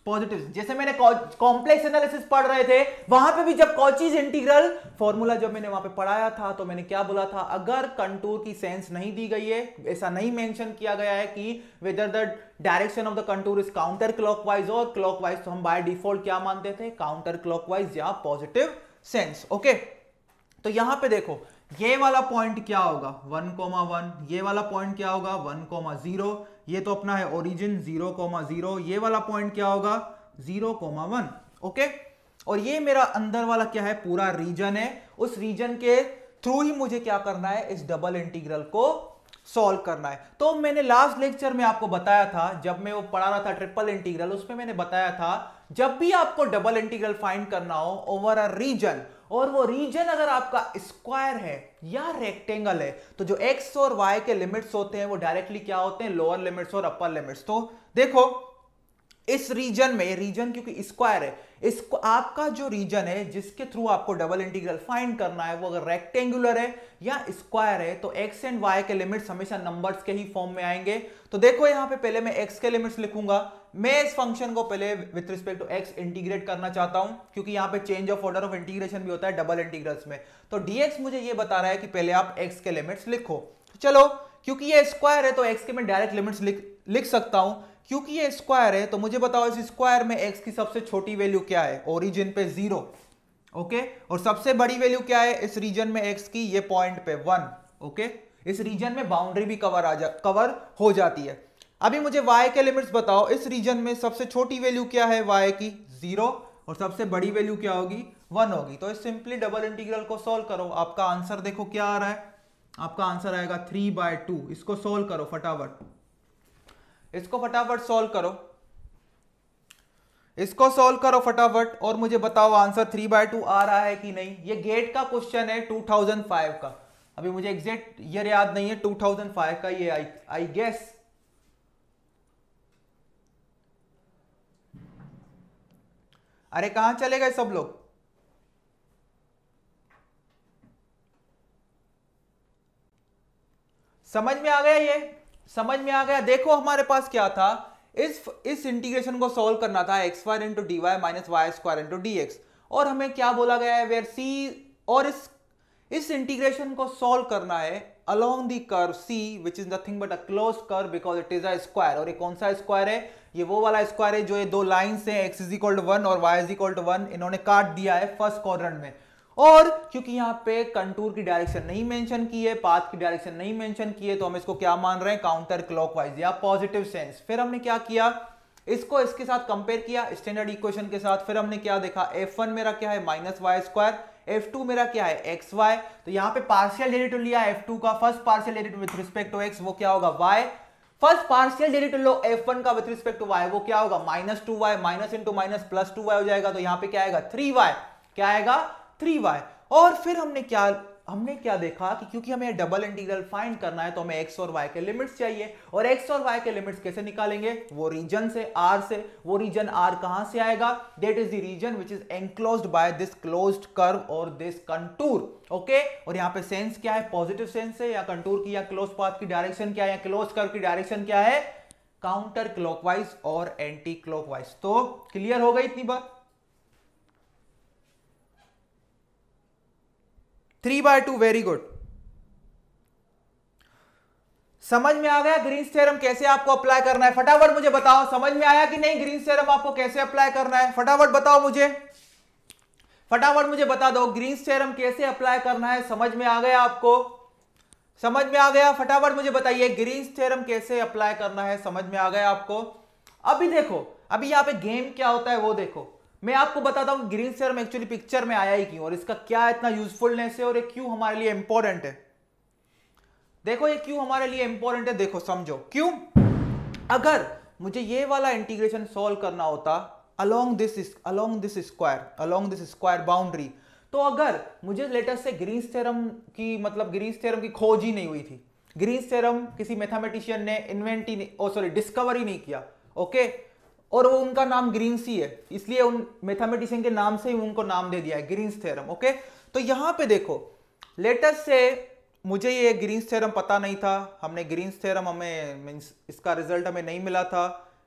पॉजिटिव। जैसे मैंने कॉम्प्लेक्स एनालिसिस पढ़ रहे थे, वहां पे भी जब कॉचीज इंटीग्रल फॉर्मूला जब मैंने वहां पे पढ़ाया था, तो मैंने क्या बोला था, अगर कंटूर की सेंस नहीं दी गई है, ऐसा नहीं मेंशन किया गया है कि whether the direction of the contour is counter clockwise और क्लॉकवाइज, तो हम बाय डिफॉल्ट क्या मानते थे, काउंटर क्लॉकवाइज या पॉजिटिव सेंस। ओके, तो यहां पे देखो ये वाला पॉइंट क्या होगा 1,1, ये वाला पॉइंट क्या होगा 1,0, ये तो अपना है ओरिजिन 0,0, ये वाला पॉइंट क्या होगा 0,1। ओके, और ये मेरा अंदर वाला क्या है, पूरा रीजन है। उस रीजन के थ्रू ही मुझे क्या करना है, इस डबल इंटीग्रल को सॉल्व करना है। तो मैंने लास्ट लेक्चर में आपको बताया था, जब मैं वो पढ़ा रहा था ट्रिपल इंटीग्रल, उसमें मैंने बताया था जब भी आपको डबल इंटीग्रल फाइंड करना हो ओवर अ रीजन, और वो रीजन अगर आपका स्क्वायर है या रेक्टेंगल है, तो जो x और y के लिमिट्स होते हैं वो डायरेक्टली क्या होते हैं, लोअर लिमिट्स और अपर लिमिट्स। तो देखो इस रीजन में, रीजन क्योंकि स्क्वायर है, इसको आपका जो रीजन है जिसके थ्रू आपको डबल इंटीग्रल फाइंड करना है वो अगर रेक्टेंगुलर है या स्क्वायर है तो एक्स एंड वाई के लिमिट्स हमेशा नंबर्स के ही फॉर्म में आएंगे। तो देखो यहां पे पहले मैं एक्स के लिमिट्स लिखूंगा। मैं इस फंक्शन को पहले with respect to x integrate करना चाहता हूं क्योंकि यहां पे change of order of integration भी होता है डबल इंटीग्रल्स में। तो dx मुझे ये बता रहा है कि पहले आप एक्स के लिमिट्स लिखो। चलो क्योंकि ये स्क्वायर है तो एक्स के मैं डायरेक्ट लिमिट्स लिख सकता हूं। क्योंकि ये स्क्वायर है तो मुझे बताओ इस स्क्वायर में x की सबसे छोटी वैल्यू क्या है, ओरिजिन पे 0, ओके, और सबसे बड़ी वैल्यू क्या है इस रीजन में x की, ये पॉइंट पे 1, ओके। इस रीजन में बाउंड्री भी कवर हो जाती है। अभी मुझे y के लिमिट्स बताओ, इस रीजन में सबसे छोटी वैल्यू क्या है y की, 0, और सबसे बड़ी वैल्यू क्या होगी, 1 होगी। तो इस सिंपली डबल इंटीग्रल को सॉल्व करो। आपका आंसर देखो क्या आ रहा है, आपका आंसर आएगा 3/2। इसको सोल्व करो फटाफट, इसको फटाफट सॉल्व करो, इसको सॉल्व करो फटाफट और मुझे बताओ आंसर 3/2 आ रहा है कि नहीं। ये गेट का क्वेश्चन है 2005 का, अभी मुझे एग्जैक्ट ईयर याद नहीं है, 2005 का ये आई गेस। अरे कहां चले गए सब लोग, समझ में आ गया, ये समझ में आ गया। देखो हमारे पास क्या था, इस इंटीग्रेशन को सॉल्व करना था x square into d y minus y square into d x, और हमें क्या बोला गया है, वेयर सी, और इस इंटीग्रेशन को सॉल्व करना है along the curve C which is nothing but a closed curve because it is a square. और ये कौन सा स्क्वायर है, ये वो वाला स्क्वायर है जो ये दो लाइंस हैं x इज इक्वल टू 1 और y इज इक्वल टू 1 इन्होंने काट दिया है फर्स्ट क्वाड्रेंट में। और क्योंकि यहां पे कंटूर की डायरेक्शन नहीं मेंशन की है, पाथ की डायरेक्शन नहीं मेंशन की है, तो हम इसको क्या मान रहे हैं, काउंटर क्लॉकवाइज या पॉजिटिव सेंस। फिर हमने क्या किया, इसको इसके साथ कंपेयर किया स्टैंडर्ड इक्वेशन के साथ। फिर हमने क्या देखा, f1 मेरा क्या है माइनस वाई स्क्वायर, f2 मेरा क्या है एक्स वाई। तो यहां पे पार्शियल डेरिवेटिव लिया f2 का, first partial derivative with respect to x वो क्या होगा y, फर्स्ट पार्शियल डेरिवेटिव लो f1 का विद रिस्पेक्ट टू y वो क्या होगा -2y, minus into minus plus 2y हो जाएगा। तो यहां पे क्या आएगा 3y, क्या आएगा 3y। और फिर हमने क्या देखा कि क्योंकि हमें डबल इंटीग्रल फाइंड करना है तो हमें x और y के लिमिट्स चाहिए, और x और y के लिमिट्स कैसे निकालेंगे, वो रीजन से r से। वो रीजन r कहां से आएगा, that is the region which is enclosed by this closed curve और दिस कंटूर, ओके। और यहां पे सेंस क्या है, पॉजिटिव सेंस है, या कंटूर की या क्लोज पाथ की डायरेक्शन क्या है, या क्लोज कर्व की डायरेक्शन क्या है, काउंटर क्लॉकवाइज और एंटी क्लॉकवाइज। तो क्लियर हो गई इतनी बात, 3/2, वेरी गुड। समझ में आ गया ग्रीन्स थ्योरम कैसे आपको अप्लाई करना है, फटाफट मुझे बताओ, समझ में आया कि नहीं ग्रीन्स थ्योरम आपको कैसे अप्लाई करना है, फटाफट बताओ मुझे, फटाफट मुझे बता दो ग्रीन्स थ्योरम कैसे अप्लाई करना है। समझ में आ गया आपको, समझ में आ गया, फटाफट मुझे बताइए ग्रीन्स थ्योरम कैसे अप्लाई करना है, समझ में आ गया आपको। अभी देखो, अभी यहां पे गेम क्या होता है वो देखो, मैं आपको बताता हूं ग्रीन्स थ्योरम एक्चुअली पिक्चर में आया ही क्यों और इसका क्या इतना यूजफुलनेस है और ये क्यों हमारे लिए इंपॉर्टेंट है। देखो ये क्यों हमारे लिए इंपॉर्टेंट है, देखो समझो क्यों। अगर मुझे ये वाला इंटीग्रेशन सॉल्व करना होता अलोंग दिस स्क्वायर बाउंड्री, तो अगर मुझे लेटर से ग्रीन्स थ्योरम की, मतलब ग्रीन्स थ्योरम की खोज ही नहीं हुई थी, ग्रीन्स थ्योरम किसी मैथमेटिशियन ने डिस्कवर ही नहीं किया, ओके, और वो उनका नाम ग्रीन्स ही है, इसलिए उन मैथमेटिशियन के नाम से ही उनको नाम दे दिया है ग्रीन्स थ्योरम, ओके। तो यहां पे देखो लेटर से मुझे ये ग्रीन्स थ्योरम पता नहीं था, हमने ग्रीन्स थ्योरम हमें मींस इसका रिजल्ट हमें नहीं मिला था,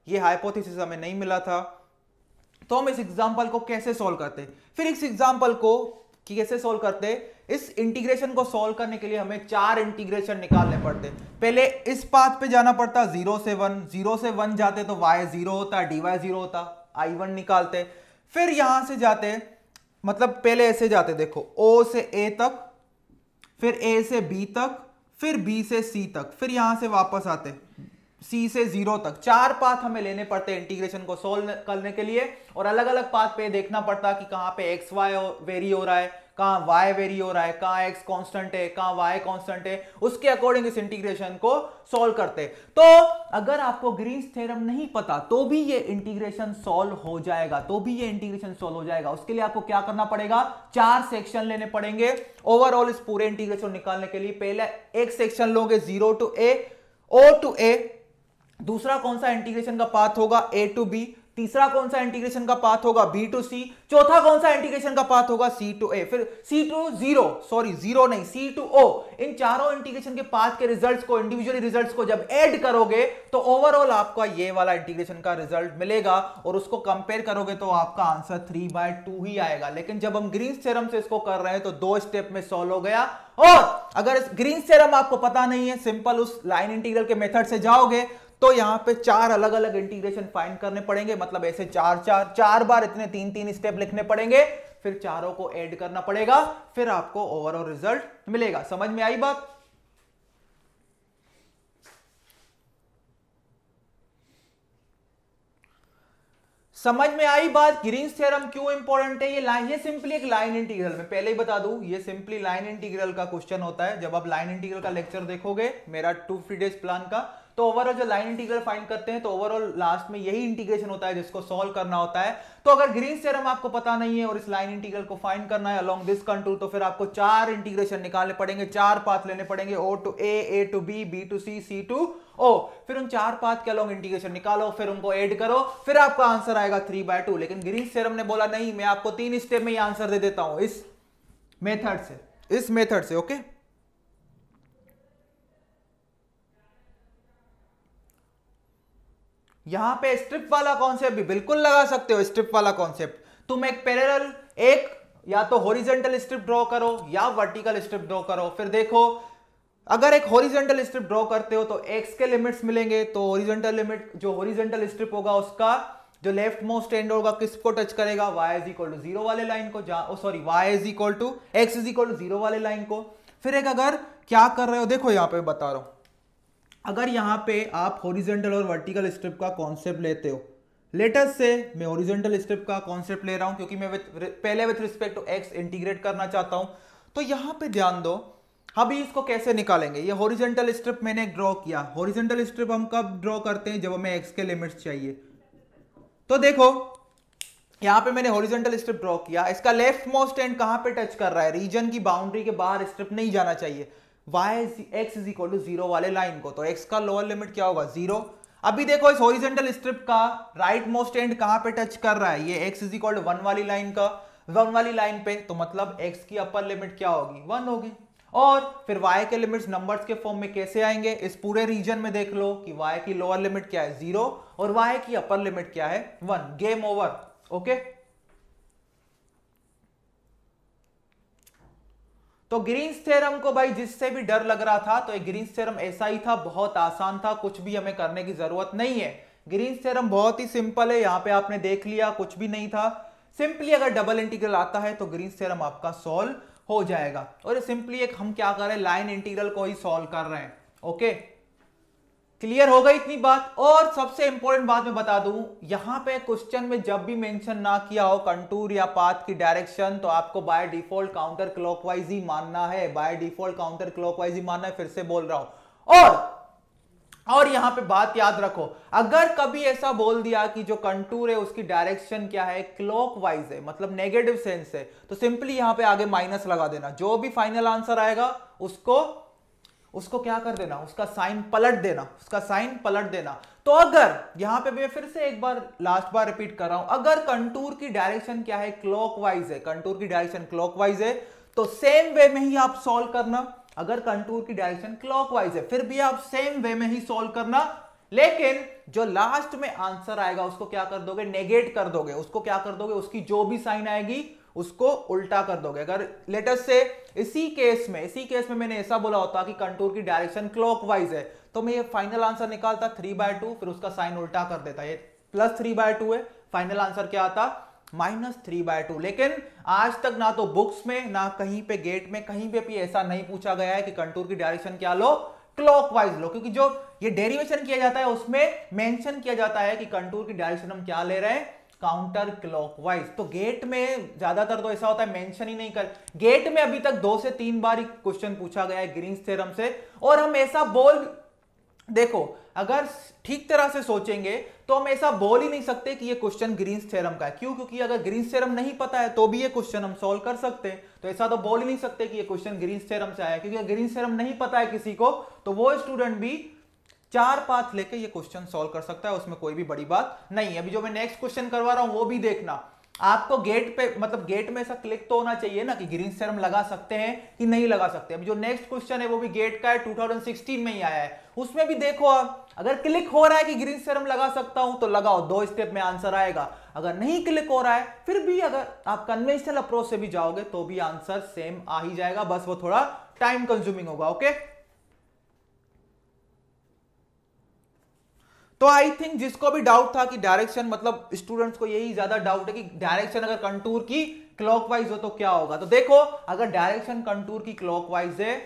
ये हाइपोथेसिस हमें नहीं मिला था, तो हम इस एग्जांपल को कैसे सॉल्व करते, फिर इस एग्जांपल को कैसे सॉल्व करते, इस इंटीग्रेशन को सॉल्व करने के लिए हमें 4 इंटीग्रेशन निकालने पड़ते। पहले इस पाथ पे जाना पड़ता 0 से 1, 0 से 1 जाते तो y 0 होता, dy 0 होता, i1 निकालते। फिर यहां से जाते, मतलब पहले ऐसे जाते, देखो o से a तक, फिर a से b तक, फिर b से c तक, फिर यहां से वापस आते c से 0 तक। 4 पाथ हमें लेने पड़ते इंटीग्रेशन को सॉल्व करने के लिए, और अलग अलग पाथ पे देखना पड़ता कि कहां पे एक्स वाई वेरी हो रहा है, कहां वाई वेरी हो रहा है, कहां एक्स कांस्टेंट है, कहां वाई कांस्टेंट है, उसके अकॉर्डिंग इस इंटीग्रेशन को सॉल्व करते। तो अगर आपको ग्रीन्स थ्योरम नहीं पता तो भी ये इंटीग्रेशन सॉल्व हो जाएगा, उसके लिए आपको क्या करना पड़ेगा, 4 सेक्शन लेने पड़ेंगे ओवरऑल इस पूरे इंटीग्रेशन निकालने के लिए। पहले एक सेक्शन लोगे 0 to a, o to a, दूसरा कौन सा इंटीग्रेशन का पाथ होगा a टू b, तीसरा कौन सा इंटीग्रेशन का पाथ होगा, बी टू सी। चौथा कौन सा इंटीग्रेशन का पाथ होगा, सी टू ए, फिर सी टू जीरो, सॉरी जीरो नहीं, सी टू ओ। इन चारों इंटीग्रेशन के पाथ के रिजल्ट्स को, इंडिविजुअली रिजल्ट्स को जब ऐड करोगे तो ओवरऑल आपका ये वाला इंटीग्रेशन का रिजल्ट मिलेगा और उसको कंपेयर करोगे तो आपका आंसर 3/2 ही आएगा। लेकिन जब हम ग्रीन्स थ्योरम से इसको कर रहे हैं तो 2 स्टेप में सॉल्व हो गया। और अगर ग्रीन्स थ्योरम आपको पता नहीं है, सिंपल उस लाइन इंटीग्रल के मेथड से जाओगे तो यहां पे 4 अलग अलग इंटीग्रेशन फाइंड करने पड़ेंगे, मतलब ऐसे 4 बार इतने 3 स्टेप लिखने पड़ेंगे, फिर चारों को ऐड करना पड़ेगा, फिर आपको ओवरऑल रिजल्ट मिलेगा। समझ में आई बात? समझ में आई बात? ग्रीन्स थ्योरम क्यों इंपॉर्टेंट है? ये सिंपली एक लाइन इंटीग्रल, में पहले ही बता दूं, ये सिंपली लाइन इंटीग्रल का क्वेश्चन होता है। जब आप लाइन इंटीग्रल का लेक्चर देखोगे मेरा 2 डेज प्लान का, तो ओवरऑल जो लाइन इंटीग्रल फाइंड करते हैं तो ओवरऑल लास्ट में यही इंटीग्रेशन होता है जिसको सॉल्व करना होता है। तो अगर ग्रीन्स थ्योरम आपको पता नहीं है और इस लाइन इंटीग्रल को फाइंड करना है अलोंग दिस कंटूर, तो फिर आपको 4 इंटीग्रेशन निकालने पड़ेंगे, 4 पाथ लेने पड़ेंगे, O to A to B to C, C to O. फिर उन 4 पाथ के अलोंग इंटीग्रेशन निकालो, फिर उनको ऐड करो, फिर आपका आंसर आएगा 3/2। लेकिन ग्रीन्स थ्योरम ने बोला नहीं, मैं आपको 3 स्टेप में ही आंसर दे देता हूं इस मेथड से, ओके। यहां पे स्ट्रिप वाला कॉन्सेप्ट भी बिल्कुल लगा सकते हो। स्ट्रिप वाला कॉन्सेप्ट, तुम एक पैरेलल, एक या तो हॉरिजॉन्टल स्ट्रिप ड्रॉ करो या वर्टिकल स्ट्रिप ड्रॉ करो। फिर देखो, अगर एक हॉरिजॉन्टल स्ट्रिप ड्रॉ करते हो तो एक्स के लिमिट्स मिलेंगे, तो हॉरिजॉन्टल लिमिट, जो हॉरिजॉन्टल स्ट्रिप होगा उसका जो लेफ्ट मोस्ट एंड होगा किसको टच करेगा, y इज इक्वल टू 0 वाले लाइन को, y is equal to x is equal to 0 वाले लाइन को। फिर एक अगर क्या कर रहे हो, देखो यहां पे बता रहा हूं, अगर यहां पे आप हॉरिजॉन्टल और वर्टिकल स्ट्रिप का कॉन्सेप्ट लेते हो, लेटेस्ट से मैं हॉरिजॉन्टल स्ट्रिप का कॉन्सेप्ट ले रहा हूं क्योंकि मैं पहले with respect to x integrate करना चाहता हूं। तो यहां पे ध्यान दो, अभी इसको कैसे निकालेंगे। ये हॉरिजॉन्टल स्ट्रिप मैंने ड्रॉ किया। हॉरिजॉन्टल स्ट्रिप हम कब ड्रॉ करते हैं, जब हमें एक्स के लिमिट्स चाहिए। तो देखो यहां पे मैंने हॉरिजॉन्टल स्ट्रिप ड्रॉ किया, इसका लेफ्ट मोस्ट एंड कहां पे टच कर रहा है, रीजन की बाउंड्री के बाहर स्ट्रिप नहीं जाना चाहिए, x इज इक्वल टू 0 वाले लाइन को। तो x का लोअर लिमिट क्या होगा, 0। अभी देखो इस हॉरिजॉन्टल स्ट्रिप का राइट मोस्ट एंड कहां पे टच कर रहा है, ये x इज इक्वल टू 1 वाली लाइन का, 1 वाली लाइन पे, तो मतलब x की अपर लिमिट क्या होगी, 1 होगी। और फिर y के लिमिट्स नंबर्स के फॉर्म में कैसे आएंगे, इस पूरे रीजन में देख लो कि y की लोअर लिमिट क्या है, 0, और y की अपर लिमिट क्या है, 1। Game over, okay. तो ग्रीन्स थ्योरम को भाई जिससे भी डर लग रहा था, तो ये ग्रीन्स थ्योरम ऐसा ही था, बहुत आसान था, कुछ भी हमें करने की जरूरत नहीं है। ग्रीन्स थ्योरम बहुत ही सिंपल है, यहां पे आपने देख लिया कुछ भी नहीं था। सिंपली अगर डबल इंटीग्रल आता है तो ग्रीन्स थ्योरम आपका सॉल्व हो जाएगा। और सिंपली एक हम क्या कर रहे हैं, लाइन इंटीग्रल को ही सॉल्व कर रहे हैं, ओके। क्लियर हो गई इतनी बात। और सबसे इंपॉर्टेंट बात मैं बता दूं, यहां पे क्वेश्चन में जब भी मेंशन ना किया हो कंटूर या पाथ की डायरेक्शन, तो आपको बाय डिफॉल्ट काउंटर क्लॉकवाइज ही मानना है, बाय डिफॉल्ट काउंटर क्लॉकवाइज ही मानना है। फिर से बोल रहा हूं। और यहां पे बात याद रखो, अगर कभी ऐसा बोल दिया कि जो कंटूर है उसकी डायरेक्शन क्या है, क्लॉकवाइज है, मतलब नेगेटिव सेंस है, तो सिंपली यहां पे आगे माइनस लगा देना। जो भी फाइनल आंसर आएगा उसको क्या कर देना, उसका साइन पलट देना, उसका साइन पलट देना। तो अगर यहां पे मैं फिर से एक बार लास्ट बार रिपीट कर रहा हूं, अगर कंटूर की डायरेक्शन क्या है, क्लॉकवाइज है, कंटूर की डायरेक्शन क्लॉकवाइज है, तो सेम वे में ही आप सॉल्व करना। अगर कंटूर की डायरेक्शन क्लॉकवाइज है फिर भी आप सेम वे में ही सॉल्व करना, लेकिन जो लास्ट में आंसर आएगा उसको क्या कर दोगे, नेगेट कर दोगे। उसको क्या कर दोगे, उसकी जो भी साइन आएगी उसको उल्टा कर दोगे। अगर लेटेस्ट से इसी केस में मैंने ऐसा बोला होता कि कंटूर की डायरेक्शन क्लॉकवाइज है, तो मैं ये फाइनल आंसर निकालता 3/2, फिर उसका साइन उल्टा कर देता। ये +3/2 है, फाइनल आंसर क्या आता, -3/2। लेकिन आज तक ना तो बुक्स में ना कहीं पे गेट में कहीं पे भी ऐसा नहीं पूछा गया है कि कंटूर की डायरेक्शन क्या लो, क्लॉकवाइज लो। क्योंकि जो ये डेरिवेशन किया जाता है उसमें मेंशन किया जाता है कि कंटूर की डायरेक्शन हम क्या ले रहे हैं, काउंटर क्लॉकवाइज। तो गेट में ज्यादातर तो ऐसा होता है मेंशन ही नहीं कर, गेट में अभी तक 2 से 3 बार क्वेश्चन पूछा गया है ग्रीन्स थ्योरम से। और हम ऐसा बोल, देखो अगर ठीक तरह से सोचेंगे तो हम ऐसा बोल ही नहीं सकते कि ये क्वेश्चन ग्रीन्स थ्योरम का है। क्यों? क्योंकि अगर ग्रीन्स थ्योरम नहीं पता है तो भी ये क्वेश्चन हम सॉल्व कर सकते हैं। तो ऐसा तो बोल ही नहीं सकते कि ये क्वेश्चन ग्रीन्स थ्योरम से आया, क्योंकि ग्रीन्स थ्योरम नहीं पता है किसी को तो वो स्टूडेंट भी 4 पाथ लेके ये क्वेश्चन सॉल्व कर सकता है, उसमें कोई भी बड़ी बात नहीं है। अभी जो मैं नेक्स्ट क्वेश्चन करवा रहा हूं वो भी देखना, आपको गेट पे मतलब गेट में ऐसा क्लिक तो होना चाहिए ना कि ग्रीन्स थ्योरम लगा सकते हैं कि नहीं लगा सकते। अभी जो नेक्स्ट क्वेश्चन है वो भी गेट का है, 2016 में ही आया है, उसमें भी देखो आप अगर क्लिक हो रहा है कि ग्रीन्स थ्योरम लगा सकता हूं तो लगाओ, 2 स्टेप में आंसर आएगा। अगर नहीं क्लिक हो रहा है फिर भी अगर आप कन्वेंशनल अप्रोच से भी जाओगे तो भी आंसर सेम आ ही जाएगा, बस वो थोड़ा टाइम कंज्यूमिंग होगा। ओके, तो आई थिंक जिसको भी डाउट था कि डायरेक्शन, मतलब स्टूडेंट्स को यही ज्यादा डाउट है कि डायरेक्शन अगर कंटूर की क्लॉकवाइज हो तो क्या होगा। तो देखो अगर डायरेक्शन कंटूर की क्लॉकवाइज है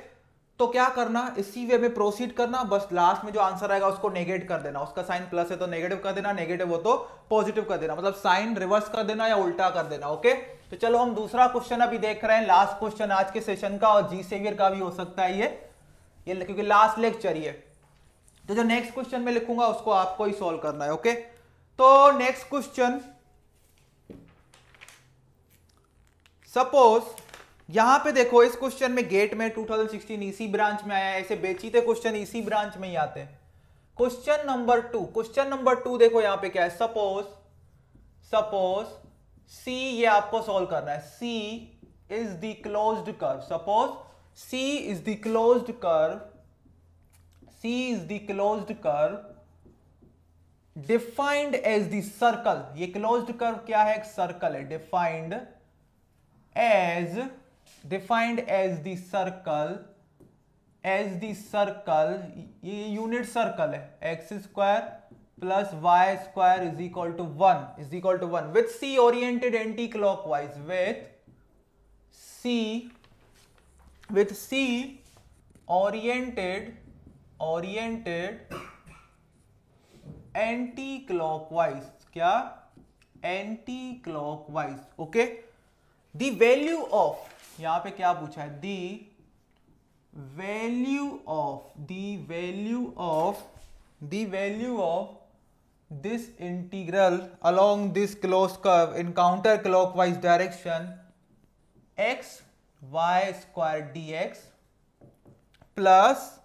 तो क्या करना, इसी वे में प्रोसीड करना, बस लास्ट में जो आंसर आएगा उसको नेगेट कर देना, उसका साइन प्लस है तो नेगेटिव कर देना, नेगेटिव हो तो पॉजिटिव कर देना, मतलब साइन रिवर्स कर देना या उल्टा कर देना। ओके, तो चलो हम दूसरा क्वेश्चन अभी देख रहे हैं, लास्ट क्वेश्चन आज के सेशन का, और जी सेवियर का भी हो सकता है ये क्योंकि लास्ट लेक्चर ही है। तो जो नेक्स्ट क्वेश्चन में लिखूंगा उसको आपको ही सॉल्व करना है। ओके, तो नेक्स्ट क्वेश्चन, सपोज यहां पे देखो इस क्वेश्चन में गेट में 2016 इसी ब्रांच में आया है, ऐसे बेचीते क्वेश्चन इसी ब्रांच में ही आते हैं। क्वेश्चन नंबर 2 देखो यहां पे क्या है, सपोज सी, ये आपको सॉल्व करना है, C is the closed curve, suppose C is the closed curve, C is the closed curve defined as the circle, ये closed curve क्या है, एक सर्कल है, defined as the circle, ये यूनिट सर्कल है, x square plus y square is equal to 1 with C oriented anti clockwise, with C oriented anti clockwise, क्या anti clockwise. Okay, the value of, यहां पे क्या पूछा है, the value of this integral along this close curve in counter clockwise direction x y square dx plus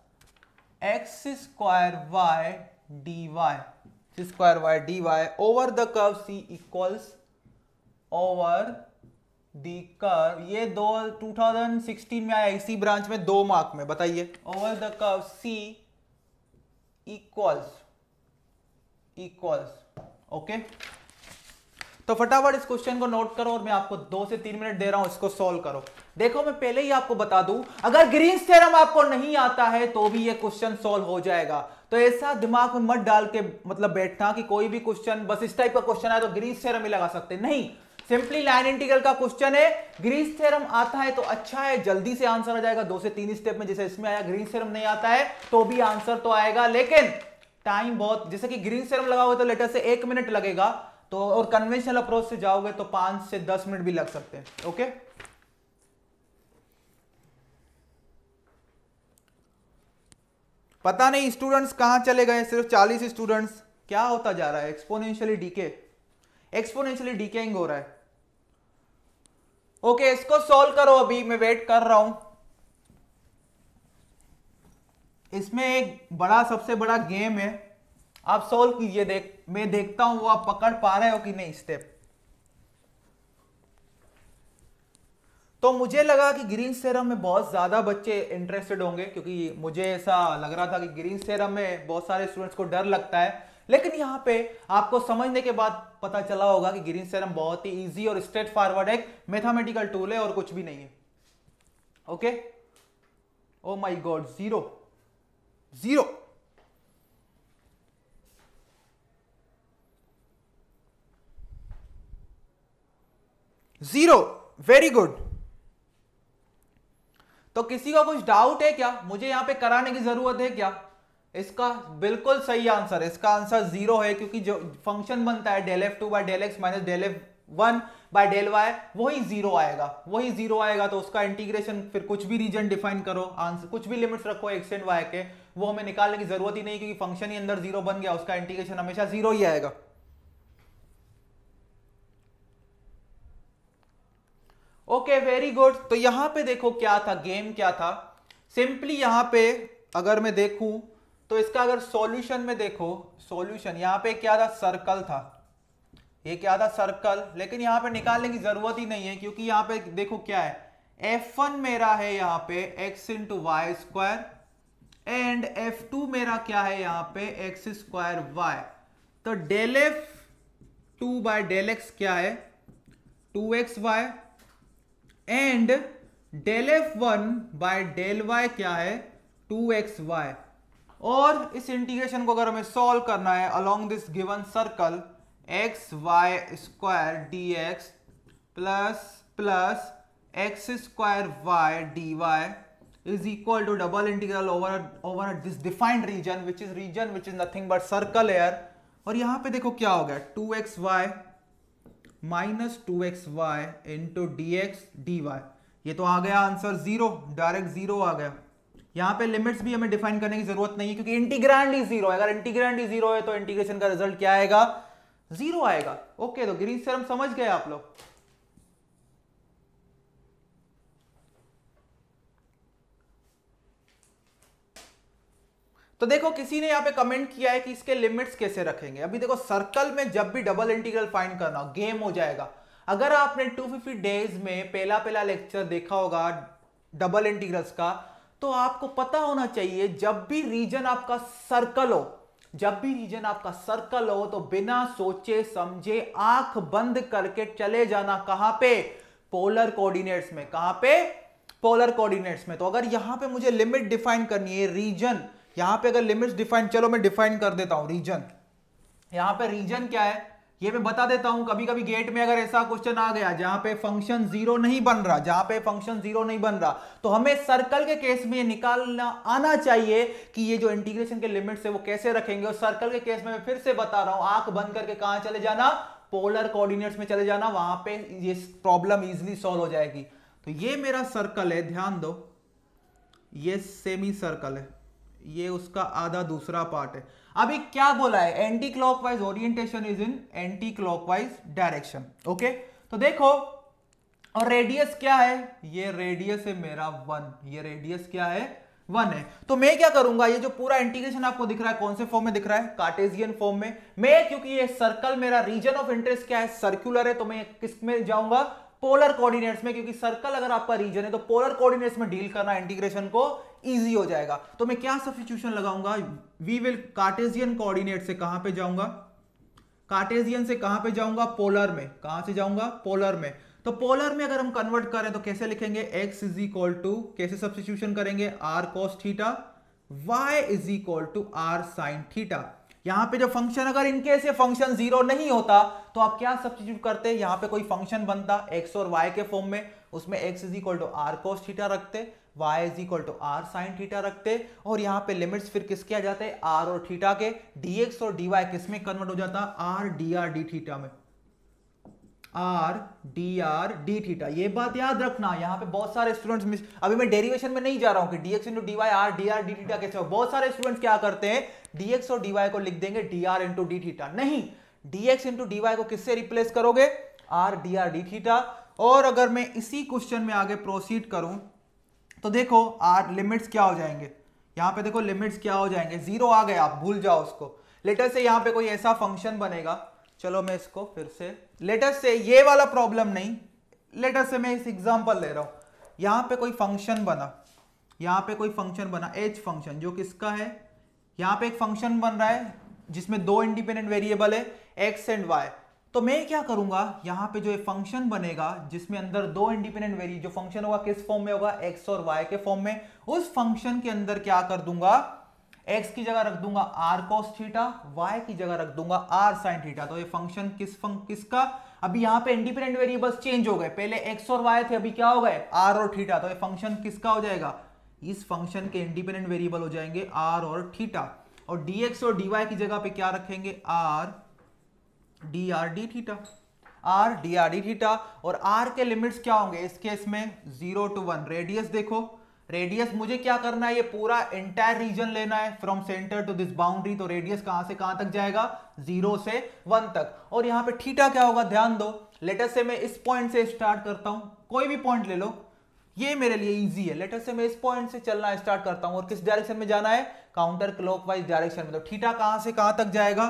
x square y dy over the curve C equals over the curve, ये 2016 में आया इसी branch में, 2 mark में, बताइए, over the curve C equals. Okay, तो फटाफट इस क्वेश्चन को नोट करो और मैं आपको 2 से 3 मिनट दे रहा हूं, इसको सॉल्व करो। देखो मैं पहले ही आपको बता दूं, अगर ग्रीन्स थ्योरम आपको नहीं आता है तो भी ये क्वेश्चन सॉल्व हो जाएगा। तो ऐसा दिमाग में मत डाल के मतलब बैठना कि कोई भी क्वेश्चन बस इस टाइप का क्वेश्चन आया तो ग्रीन्स थ्योरम ही लगा सकते, नहीं, सिंपली लाइन इंटीग्रल का क्वेश्चन है, ग्रीन्स थ्योरम आता है तो अच्छा है, जल्दी से आंसर आ जाएगा 2 से 3 स्टेप में, जैसे इसमें आया। ग्रीन्स थ्योरम नहीं आता है तो भी आंसर तो आएगा, लेकिन टाइम बहुत, जैसे कि ग्रीन्स थ्योरम लगाओगे तो लेटर से 1 मिनट लगेगा, तो और कन्वेंशनल अप्रोच से जाओगे तो 5 से 10 मिनट भी लग सकते हैं। ओके, पता नहीं स्टूडेंट्स कहां चले गए, सिर्फ 40 स्टूडेंट्स, क्या होता जा रहा है, एक्सपोनेंशियली डीकेइंग हो रहा है। ओके, इसको सॉल्व करो, अभी मैं वेट कर रहा हूं। इसमें एक सबसे बड़ा गेम है, आप सॉल्व कीजिए, मैं देखता हूं वो आप पकड़ पा रहे हो कि नहीं स्टेप। तो मुझे लगा कि ग्रीन्स थ्योरम में बहुत ज्यादा बच्चे इंटरेस्टेड होंगे, क्योंकि मुझे ऐसा लग रहा था कि ग्रीन्स थ्योरम में बहुत सारे स्टूडेंट्स को डर लगता है, लेकिन यहां पे आपको समझने के बाद पता चला होगा कि ग्रीन्स थ्योरम बहुत ही इजी और स्ट्रेट फॉरवर्ड एक मैथमेटिकल टूल है और कुछ भी नहीं है। Okay, oh my God, zero, very good. तो किसी का कुछ डाउट है क्या, मुझे यहां पे कराने की जरूरत है क्या? इसका बिल्कुल सही आंसर है, इसका आंसर 0 है, क्योंकि जो फंक्शन बनता है del f2 by del x minus del f1 by del y वही 0 आएगा, तो उसका इंटीग्रेशन फिर कुछ भी रीजन डिफाइन करो, आंसर कुछ भी लिमिट्स रखो x एंड y के, वो हमें निकालने की जरूरत ही नहीं, क्योंकि फंक्शन ही अंदर 0 बन गया, उसका इंटीग्रेशन हमेशा 0 ही आएगा। Okay, very good. तो यहां पे देखो क्या था, गेम क्या था, सिंपली यहां पे अगर मैं देखूं तो इसका अगर सॉल्यूशन में देखो, सॉल्यूशन यहाँ पे क्या था, सर्कल था, ये क्या था, सर्कल, लेकिन यहाँ पे निकालने की जरूरत ही नहीं है क्योंकि यहाँ पे देखो क्या है, f1 मेरा है यहाँ पे x into y square and f2 मेरा क्या है यहाँ पे x स्क्वायर y। तो del f2 by del x क्या है 2xy and del f1 by del y क्या है 2xy। और इस इंटीग्रेशन को अगर हमें सॉल्व करना है along this given circle x y square d x plus plus x square y d y is equal to double integral over this defined region which is nothing but circle air. और यहां पे देखो क्या हो गया 2xy minus 2xy into d x d y. ये तो आ गया आंसर जीरो, डायरेक्ट जीरो आ गया। यहां पे लिमिट्स भी हमें डिफाइन करने की जरूरत नहीं है क्योंकि इंटीग्रैंड ही जीरो है। अगर इंटीग्रैंड ही जीरो है तो इंटीग्रेशन का रिजल्ट क्या आएगा, जीरो आएगा। ओके, तो ग्रीन्स थ्योरम समझ गए आप लोग। तो देखो किसी ने यहां पे कमेंट किया है कि इसके लिमिट्स कैसे रखेंगे। अभी देखो सर्कल में जब भी डबल इंटीग्रल फाइंड करना गेम हो जाएगा। अगर आपने 250 डेज में पहला लेक्चर देखा होगा डबल इंटीग्रल्स का, तो आपको पता होना चाहिए जब भी रीजन आपका सर्कल हो, तो बिना सोचे समझे आंख बंद करके चले जाना कहां पे, पोलर कोऑर्डिनेट्स में। कहां पे, पोलर कोऑर्डिनेट्स में। तो अगर यहां पे मुझे लिमिट डिफाइन करनी है, रीजन, यहां पे अगर लिमिट्स डिफाइन, चलो मैं डिफाइन कर देता हूं रीजन। यहां पे रीजन क्या है ये मैं बता देता हूं। कभी कभी गेट में अगर ऐसा क्वेश्चन आ गया जहां पे फंक्शन जीरो नहीं बन रहा, तो हमें सर्कल के केस में ये निकालना आना चाहिए कि ये जो इंटीग्रेशन के लिमिट्स है वो कैसे रखेंगे। और सर्कल के केस में मैं फिर से बता रहा हूं, आंख बंद करके कहां चले जाना, पोलर कोऑर्डिनेट्स में चले जाना, वहां पे ये प्रॉब्लम इजीली सॉल्व हो जाएगी। तो ये मेरा सर्कल है, ध्यान दो, ये सेमी सर्कल है, ये उसका आधा दूसरा पार्ट है। अभी क्या बोला है, anti clockwise orientation is in anti clockwise direction. Okay, तो देखो, और रेडियस क्या है, ये रेडियस है मेरा 1, ये रेडियस क्या है 1 है। तो मैं क्या करूंगा, ये जो पूरा इंटीग्रेशन आपको दिख रहा है कौन से फॉर्म में दिख रहा है, कार्टेशियन फॉर्म में। मैं क्योंकि ये सर्कल मेरा रीजन ऑफ इंटरेस्ट क्या है, सर्कुलर है, तो मैं किस में जाऊंगा, पोलर कोऑर्डिनेट्स में, क्योंकि सर्कल अगर आपका रीजन है तो पोलर कोऑर्डिनेट्स में डील करना इंटीग्रेशन को इजी हो जाएगा। तो मैं क्या सब्स्टिट्यूशन लगाऊंगा, वी विल कार्टेशियन कोऑर्डिनेट से कहां पे जाऊंगा, कार्टेशियन से कहां पे जाऊंगा, पोलर में। कहां से जाऊंगा, पोलर में। तो पोलर में अगर हम कन्वर्ट करें तो कैसे लिखेंगे, x इज इक्वल टू, कैसे सब्स्टिट्यूशन करेंगे, r cos theta, y is equal to r sin theta. यहां पे जो फंक्शन, अगर इनकेस ये फंक्शन जीरो नहीं होता तो आप क्या सब्स्टिट्यूट करते, यहां पे कोई फंक्शन बनता x और y के फॉर्म में, उसमें x is equal to r cos theta रखते, y is equal to r sin theta रखते, और यहां पे लिमिट्स फिर किसके आ जाते, r और थीटा के, dx और dy किस में कन्वर्ट हो जाता, r dr d थीटा में, r dr d थीटा। ये बात याद रखना, यहां पे बहुत सारे स्टूडेंट्स मिस, अभी मैं डेरिवेशन में नहीं जा रहा हूं कि dx into dy r dr d theta कैसे हो। बहुत सारे स्टूडेंट्स क्या करते हैं, dx और dy को लिख देंगे dr इंटू d थीटा। नहीं, dx इंटू dy को किससे रिप्लेस करोगे, r dr d थीटा। और अगर मैं इसी क्वेश्चन में आगे प्रोसीड करूं तो देखो r लिमिट्स क्या हो जाएंगे, यहां पे देखो लिमिट्स क्या हो जाएंगे, जीरो आ गए, आप भूल जाओ उसको। लेटर से यहां पे कोई ऐसा फंक्शन बनेगा, चलो मैं इसको फिर से, लेटर से ये वाला प्रॉब्लम नहीं, लेटर से मैं इस एग्जांपल ले रहा हूं। यहां पे कोई फंक्शन बना, यहां पे कोई फंक्शन बना h फंक्शन, जो किसका है, यहां पे एक फंक्शन बन रहा है जिसमें दो इंडिपेंडेंट वेरिएबल है x एंड y। तो मैं क्या करूंगा, यहां पे जो एक फंक्शन बनेगा जिसमें अंदर दो इंडिपेंडेंट वेरिएबल, जो फंक्शन होगा किस फॉर्म में होगा, x और y के फॉर्म में, उस फंक्शन के अंदर क्या कर दूंगा, x की जगह रख दूंगा r cos थीटा, y की जगह रख दूंगा r sin थीटा। तो ये फंक्शन किसका, अभी यहां पे इंडिपेंडेंट वेरिएबल्स चेंज हो गए, पहले x और y थे, अभी क्या हो गए, r और थीटा। तो ये फंक्शन किसका हो जाएगा, इस फंक्शन के इंडिपेंडेंट वेरिएबल हो जाएंगे r और थीटा। और dx और dy की जगह पे क्या रखेंगे, r dr d theta, r dr d theta. और r के लिमिट्स क्या होंगे इस केस में, 0 to 1। रेडियस देखो, रेडियस मुझे क्या करना है, ये पूरा एंटायर रीजन लेना है from centre to this boundary. तो रेडियस कहां से कहां तक जाएगा, 0 से 1 तक। और यहां पे थीटा क्या होगा, ध्यान दो, लेटर से मैं इस पॉइंट से स्टार्ट करता हूं, कोई भी पॉइंट ले लो, ये मेरे लिए इजी है। लेटर से मैं इस पॉइंट से चलना स्टार्ट करता हूं और किस डायरेक्शन में जाना है, काउंटर क्लॉकवाइज डायरेक्शन में। तो थीटा कहां से कहां तक जाएगा,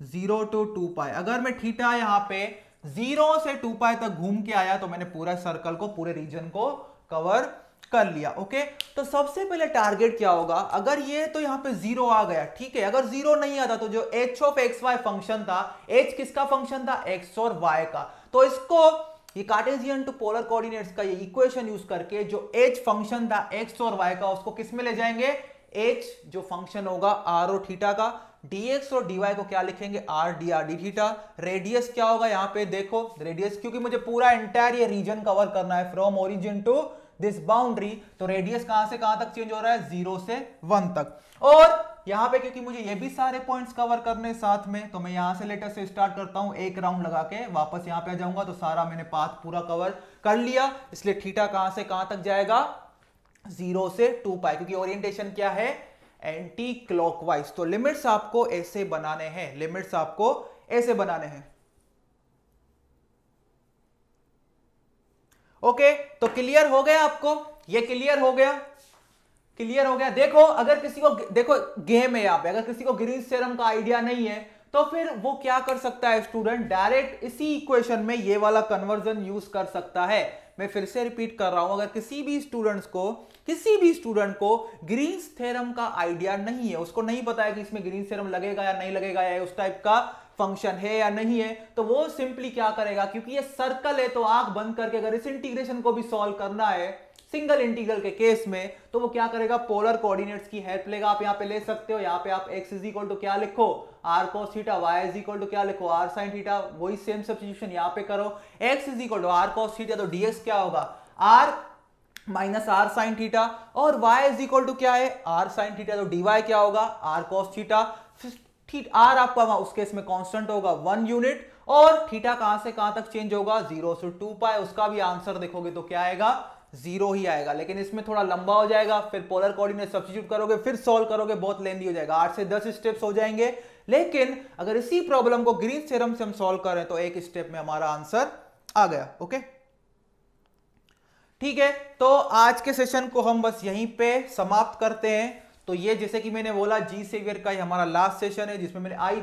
0 to 2 पाई। अगर मैं थीटा यहां पे 0 से 2 पाई तक घूम के आया तो मैंने पूरा सर्कल को, पूरे रीजन को कवर कर लिया। ओके, तो सबसे पहले टारगेट क्या होगा, अगर ये तो यहां पे 0 आ गया, ठीक है, अगर 0 नहीं आता तो जो h of x y function था, h किसका फंक्शन था, x और y का, तो इसको ये कार्टेशियन टू पोलर कोऑर्डिनेट्स का ये इक्वेशन यूज करके जो h फंक्शन था x और y का, उसको किस में ले जाएंगे, h जो फंक्शन होगा r और थीटा का, dx और dy को क्या लिखेंगे, r dr d theta. Radius क्या होगा यहां पे देखो, रेडियस क्योंकि मुझे पूरा एंटायर ये रीजन कवर करना है from origin to this boundary, तो रेडियस कहां से कहां तक चेंज हो रहा है, 0 से 1 तक। और यहां पे क्योंकि मुझे ये भी सारे पॉइंट्स कवर करने साथ में, तो मैं यहां से लेटर से स्टार्ट करता हूं, एक राउंड लगा के वापस यहां पे आ जाऊंगा, तो सारा मैंने पाथ पूरा कवर कर लिया। इसलिए थीटा कहां से कहां तक जाएगा, 0 से 2 पाई, क्योंकि ओरिएंटेशन क्या है, एंटी क्लॉकवाइज। तो लिमिट्स आपको ऐसे बनाने हैं, लिमिट्स आपको ऐसे बनाने हैं। ओके, तो क्लियर हो गया आपको, ये क्लियर हो गया, क्लियर हो गया। देखो अगर किसी को, देखो गेम है यहां पे, अगर किसी को ग्रीन्स थ्योरम का आइडिया नहीं है तो फिर वो क्या कर सकता है स्टूडेंट, डायरेक्ट इसी इक्वेशन में ये वाला कन्वर्जन यूज कर सकता है। मैं फिर से रिपीट कर रहा हूं, अगर किसी भी स्टूडेंट को ग्रीन्स थ्योरम का आइडिया नहीं है, उसको नहीं पता है कि इसमें ग्रीन्स थ्योरम लगेगा या नहीं लगेगा, या उस टाइप का फंक्शन है या नहीं है, तो वो सिंपली क्या करेगा, क्योंकि ये सर्कल है तो आंख बंद करके अगर इस इंटीग्रेशन को भी सॉल्व करना है सिंगल इंटीग्रल के केस में, तो वो क्या करेगा, पोलर कोऑर्डिनेट्स की हेल्प लेगा। आप यहां पे ले सकते हो, यहां पे आप x इज इक्वल टू क्या लिखो, r cos theta, y is equal to क्या लिखो, r sin थीटा, वही सेम सब्स्टिट्यूशन यहां पे करो। x is equal to r cos theta, तो dx क्या होगा, r minus r sin theta, और y इज इक्वल टू क्या है, r sin थीटा, तो dy क्या होगा, r cos थीटा। r आपका उस केस में कांस्टेंट होगा 1 यूनिट, और थीटा कहां से कहां तक चेंज होगा, 0 से 2 पाई। उसका भी आंसर देखोगे तो क्या आएगा, 0 ही आएगा। लेकिन इसमें थोड़ा लंबा हो जाएगा, फिर पोलर कोऑर्डिनेट सब्स्टिट्यूट करोगे, फिर सॉल्व करोगे, बहुत लेंदी हो जाएगा, 8 से 10 स्टेप्स हो जाएंगे। लेकिन अगर इसी प्रॉब्लम को ग्रीन्स थ्योरम से हम सॉल्व करें तो एक स्टेप में हमारा आंसर आ गया। ओके, ठीक है, तो आज के सेशन को हम बस यहीं पे समाप्त करते हैं। तो ये जैसे कि मैंने बोला, जी सेवियर का ही हमारा लास्ट सेशन है, जिसमें मैंने आई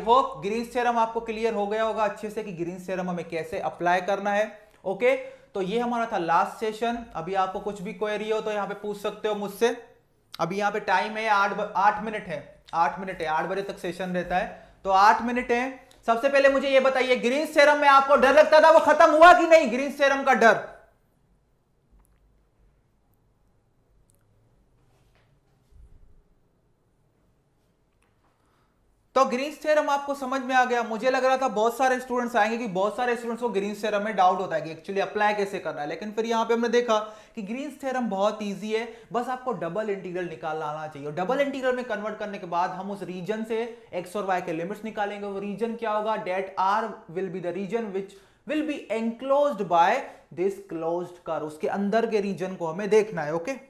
होप ग्रीन्स थ्योरम आपको क्लियर हो गया होगा अच्छे से कि ग्रीन्स थ्योरम हमें कैसे अप्लाई करना है। ओके, तो ये हमारा था लास्ट सेशन। अभी आपको कुछ भी क्वेरी हो तो यहाँ पे पूछ सकते हो मुझसे। अभी यहाँ पे टाइम है 8 मिनट है, 8 मिनट है, 8 बजे तक सेशन रहता है, तो 8 मिनट है। सबसे पहले मुझे ये बताइए, ग्रीन्स थ्योरम में आपको डर लगता था, वो खत्म हुआ कि नहीं, ग्रीन्स थ्योरम का डर? तो ग्रीन्स थ्योरम आपको समझ में आ गया। मुझे लग रहा था बहुत सारे स्टूडेंट्स आएंगे, कि बहुत सारे स्टूडेंट्स को ग्रीन्स थ्योरम में डाउट होता है कि एक्चुअली अप्लाई कैसे करना है, लेकिन फिर यहाँ पे हमने देखा कि ग्रीन्स थ्योरम बहुत इजी है, बस आपको डबल इंटीग्रल निकालना आना चाहिए। डबल इंटीग्रल में कन्वर्ट करने के बाद हम उस रीजन से एक्स और वाई के लिमिट्स निकालेंगे। वो रीजन क्या होगा, that are will be the region which will be enclosed by this closed curve, उसके अंदर के रीजन को हमें देखना है। ओके,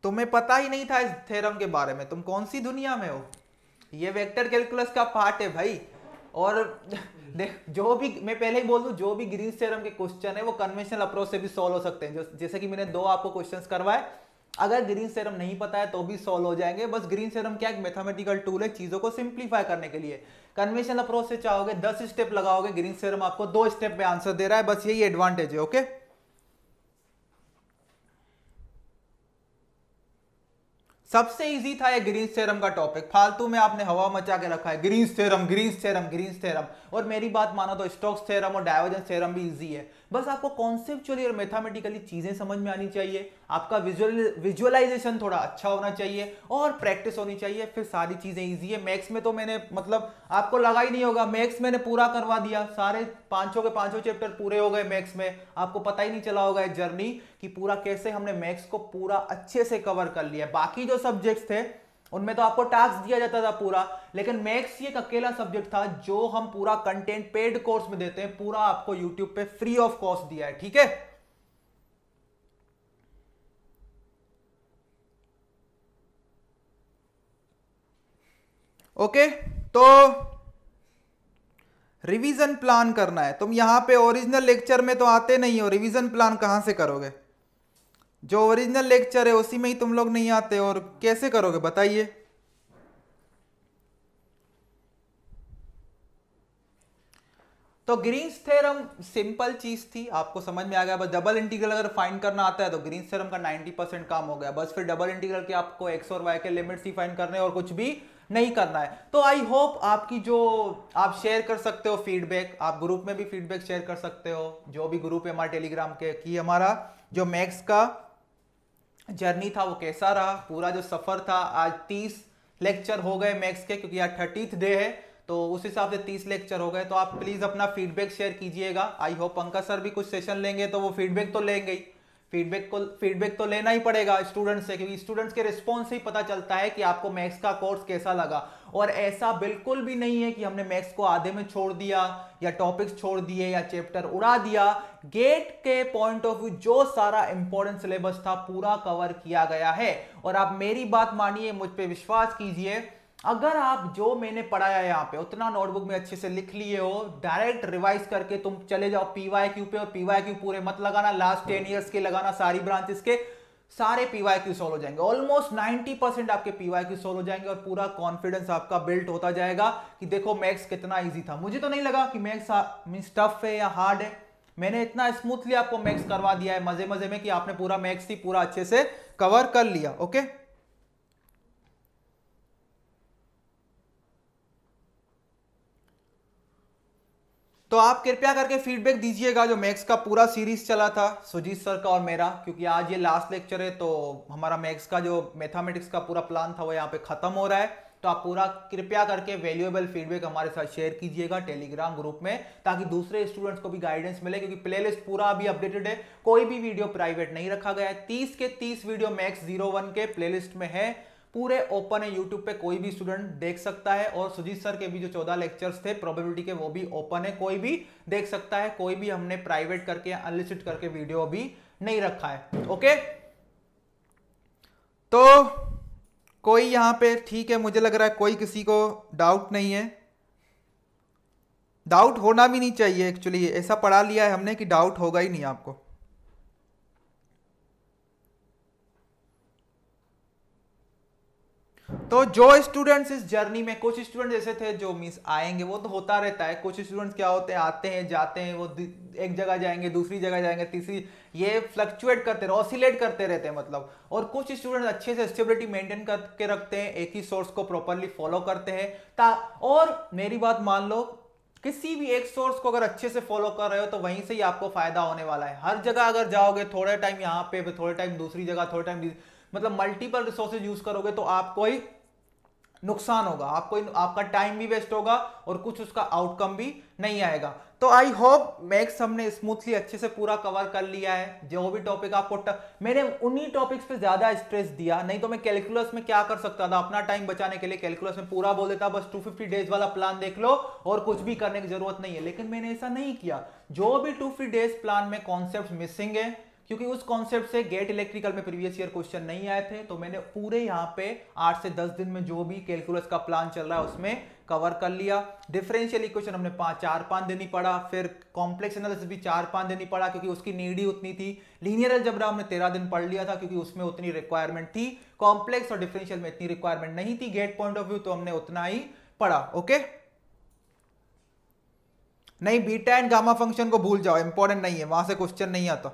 तुम्हें पता ही नहीं था इस थ्योरम के बारे में, तुम कौन सी दुनिया में हो? ये वेक्टर कैलकुलस का पार्ट है भाई। और देख, जो भी मैं पहले ही बोल दूं, जो भी ग्रीन्स थ्योरम के क्वेश्चन है वो कन्वेंशनल अप्रोच से भी सॉल्व हो सकते हैं। जैसे कि मैंने 2 आपको क्वेश्चंस करवाए, अगर ग्रीन्स थ्योरम नहीं पता है तो भी सॉल्व हो जाएंगे। बस ग्रीन्स थ्योरम क्या एक मैथमेटिकल टूल है चीजों को सिंप्लीफाई करने के लिए। कन्वेंशनल अप्रोच से चाहोगे 10 स्टेप लगाओगे, ग्रीन्स थ्योरम आपको 2 स्टेप में आंसर दे रहा है, बस यही एडवांटेज है। ओके, सबसे इजी था ये ग्रीन्स थ्योरम का टॉपिक, फालतू में आपने हवा मचा के रखा है, Green's theorem Green's theorem Green's theorem. और मेरी बात मानो तो स्टोक्स थ्योरम और डाइवर्जेंस थ्योरम भी इजी है, बस आपको कॉन्सेप्चुअली और मैथमेटिकली चीजें समझ में आनी चाहिए, आपका विजुअलाइजेशन थोड़ा अच्छा होना चाहिए और प्रैक्टिस होनी चाहिए, फिर सारी चीजें इजी है। मैथ्स में तो मैंने मतलब आपको लगा ही नहीं होगा, मैथ्स मैंने पूरा करवा दिया, सारे 5 के 5 चैप्टर पूरे हो गए मैथ्स में, आपको पता ही नहीं चला होगा ये जर्नी कि पूरा कैसे हमने मैथ्स को पूरा अच्छे से कवर कर लिया। बाकी जो सब्जेक्ट्स थे उनमें तो आपको टास्क दिया जाता था पूरा, लेकिन मैथ्स ये एक अकेला सब्जेक्ट था जो हम पूरा कंटेंट पेड कोर्स में देते हैं, पूरा आपको यूट्यूब पे फ्री ऑफ कॉस्ट दिया है। ठीक है, ओके। तो रिवीजन प्लान करना है। तुम यहां पे ओरिजिनल लेक्चर में तो आते नहीं हो, रिवीजन प्लान कहां से करोगे? जो ओरिजिनल लेक्चर है उसी में ही तुम लोग नहीं आते, और कैसे करोगे बताइए? तो ग्रीन्स थ्योरम सिंपल चीज थी, आपको समझ में आ गया। बस डबल इंटीग्रल अगर फाइंड करना आता है तो ग्रीन्स थ्योरम का 90% काम हो गया। बस फिर डबल इंटीग्रल के आपको एक्स और वाई के लिमिट्स ही फाइंड करने और कुछ भी नहीं करना है। तो आई होप आपकी जो आप शेयर कर सकते हो फीडबैक, आप ग्रुप में भी फीडबैक शेयर कर सकते हो, जो भी ग्रुप है हमारे टेलीग्राम के, कि हमारा जो मैथ्स का जर्नी था वो कैसा रहा, पूरा जो सफर था। आज 30 लेक्चर हो गए मैथ्स के, क्योंकि आज 30th डे है, तो उस हिसाब से 30 लेक्चर हो गए। तो आप प्लीज अपना फीडबैक शेयर कीजिएगा। आई होप पंकज सर भी कुछ सेशन लेंगे तो वो फीडबैक तो लेंगे ही, फीडबैक तो लेना ही पड़ेगा स्टूडेंट्स से, क्योंकि स्टूडेंट्स के रिस्पॉन्स से ही पता चलता है कि आपको मैथ्स का कोर्स कैसा लगा। और ऐसा बिल्कुल भी नहीं है कि हमने मैथ्स को आधे में छोड़ दिया या टॉपिक्स छोड़ दिए या चैप्टर उड़ा दिया। गेट के पॉइंट ऑफ व्यू जो सारा इंपॉर्टेंट सिलेबस था पूरा कवर किया गया है। और आप मेरी बात मानिए, मुझ पे विश्वास कीजिए, अगर आप जो मैंने पढ़ाया यहाँ पे उतना नोटबुक में अच्छे से लिख लिए हो, डायरेक्ट रिवाइज करके तुम चले जाओ पीवाईक्यू पे, और पीवाईक्यू पूरे मत लगाना, लास्ट 10 इयर्स के लगाना, सारी ब्रांचेस के सारे पीवाईक्यू सॉल्व हो जाएंगे। ऑलमोस्ट 90% आपके पीवाईक्यू सॉल्व हो जाएंगे, और पूरा कॉन्फिडेंस आपका बिल्ड होता जाएगा कि देखो मैथ्स कितना इजी था। मुझे तो नहीं लगा कि मैथ्स मींस टफ है या हार्ड है, मैंने इतना स्मूथली आपको मैथ्स करवा दिया है मजे मजे में कि आपने पूरा मैथ्स ही पूरा अच्छे से कवर कर लिया। ओके, तो आप कृपया करके फीडबैक दीजिएगा जो मैथ्स का पूरा सीरीज चला था सुजीत सर का और मेरा, क्योंकि आज ये लास्ट लेक्चर है, तो हमारा मैथ्स का जो मैथमेटिक्स का पूरा प्लान था वो यहाँ पे खत्म हो रहा है। तो आप पूरा कृपया करके वैल्यूएबल फीडबैक हमारे साथ शेयर कीजिएगा टेलीग्राम ग्रुप में, ताकि दूसरे स्टूडेंट्स को भी गाइडेंस मिले, क्योंकि प्लेलिस्ट पूरा अभी अपडेटेड है, कोई भी वीडियो प्राइवेट नहीं रखा गया है। 30 के 30 वीडियो मैथ्स 01 के प्लेलिस्ट में है, पूरे ओपन है, यूट्यूब पे कोई भी स्टूडेंट देख सकता है। और सुजीत सर के भी जो 14 लेक्चर्स थे प्रोबेबिलिटी के वो भी ओपन है, कोई भी देख सकता है, कोई भी हमने प्राइवेट करके अनलिस्टेड करके वीडियो अभी नहीं रखा है। ओके, तो कोई यहां पे ठीक है, मुझे लग रहा है कोई किसी को डाउट नहीं है। डाउट होना भी नहीं चाहिए, एक्चुअली ऐसा पढ़ा लिया है हमने कि डाउट होगा ही नहीं आपको। तो जो स्टूडेंट्स इस जर्नी में, कुछ स्टूडेंट ऐसे थे जो मिस आएंगे, वो तो होता रहता है, कुछ स्टूडेंट्स क्या होते हैं, आते हैं जाते हैं, वो एक जगह जाएंगे, दूसरी जगह जाएंगे, तीसरी, ये फ्लक्चुएट करते रहे, ऑसिलेट करते रहते हैं मतलब। और कुछ स्टूडेंट्स अच्छे से स्टेबिलिटी मेंटेन करके रखते हैं, एक ही सोर्स को प्रॉपरली फॉलो करते हैं। और मेरी बात मान लो, किसी भी एक सोर्स को अगर अच्छे से फॉलो कर रहे हो तो वहीं से ही आपको फायदा होने वाला है। हर जगह अगर जाओगे, थोड़े टाइम यहाँ पे, थोड़े टाइम दूसरी जगह, थोड़े टाइम मतलब मल्टीपल रिसोर्सेज यूज करोगे तो आपको ही नुकसान होगा, आपका टाइम भी वेस्ट होगा और कुछ उसका आउटकम भी नहीं आएगा। तो आई होप मैथ्स हमने स्मूथली अच्छे से पूरा कवर कर लिया है। जो भी टॉपिक आपको मैंने उन्हीं टॉपिक्स पे ज्यादा स्ट्रेस दिया, नहीं तो मैं कैलकुलस में क्या कर सकता था, अपना टाइम बचाने के लिए कैलकुलस में पूरा बोल देता बस 250 डेज वाला प्लान देख लो और कुछ भी करने की जरूरत नहीं है। लेकिन मैंने ऐसा नहीं किया। जो भी 250 डेज प्लान में कॉन्सेप्ट मिसिंग है, क्योंकि उस कॉन्सेप्ट से गेट इलेक्ट्रिकल में प्रीवियस ईयर क्वेश्चन नहीं आए थे, तो मैंने पूरे यहाँ पे 8 से 10 दिन में जो भी कैलकुलस का प्लान चल रहा है उसमें कवर कर लिया। डिफरेंशियल इक्वेशन हमने 4-5 दिन ही पढ़ा, फिर कॉम्प्लेक्स एनालिसिस भी 4-5 दिन ही पढ़ा, क्योंकि उसकी नीड ही उतनी थी। लीनियर अलजेब्रा हमने 13 दिन पढ़ लिया था, क्योंकि उसमें उतनी रिक्वायरमेंट थी। कॉम्प्लेक्स और डिफरेंशियल में इतनी रिक्वायरमेंट नहीं थी गेट पॉइंट ऑफ व्यू, तो हमने उतना ही पढ़ा। ओके, नहीं बीटा एंड गामा फंक्शन को भूल जाओ, इंपॉर्टेंट नहीं है, वहां से क्वेश्चन नहीं आता।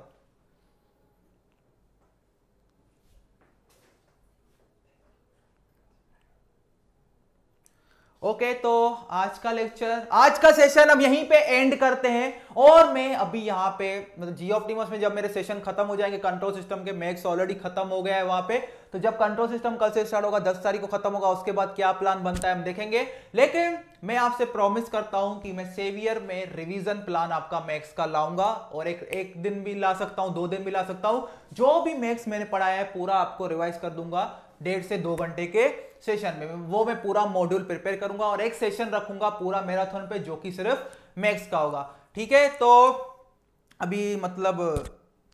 ओके, तो आज का लेक्चर, आज का सेशन हम यहीं पे एंड करते हैं। और मैं अभी यहाँ पे मतलब जी ऑप्टिमस में जब मेरे सेशन खत्म हो जाएंगे, कंट्रोल सिस्टम के मैथ्स ऑलरेडी खत्म हो गया है वहां पे, तो जब कंट्रोल सिस्टम कल से स्टार्ट होगा, 10 तारीख को खत्म होगा, उसके बाद क्या प्लान बनता है हम देखेंगे। लेकिन मैं आपसे प्रॉमिस करता हूं कि मैं सेवियर में रिवीजन प्लान आपका मैथ्स का लाऊंगा, और एक दिन भी ला सकता हूं, 2 दिन भी ला सकता हूं। जो भी मैथ्स मैंने पढ़ाया है पूरा आपको रिवाइज कर दूंगा 1.5 से 2 घंटे के सेशन में। वो मैं पूरा मॉड्यूल प्रिपेयर करूंगा और एक सेशन रखूंगा पूरा मैराथन पे, जो कि सिर्फ मैथ्स का होगा। ठीक है, तो अभी मतलब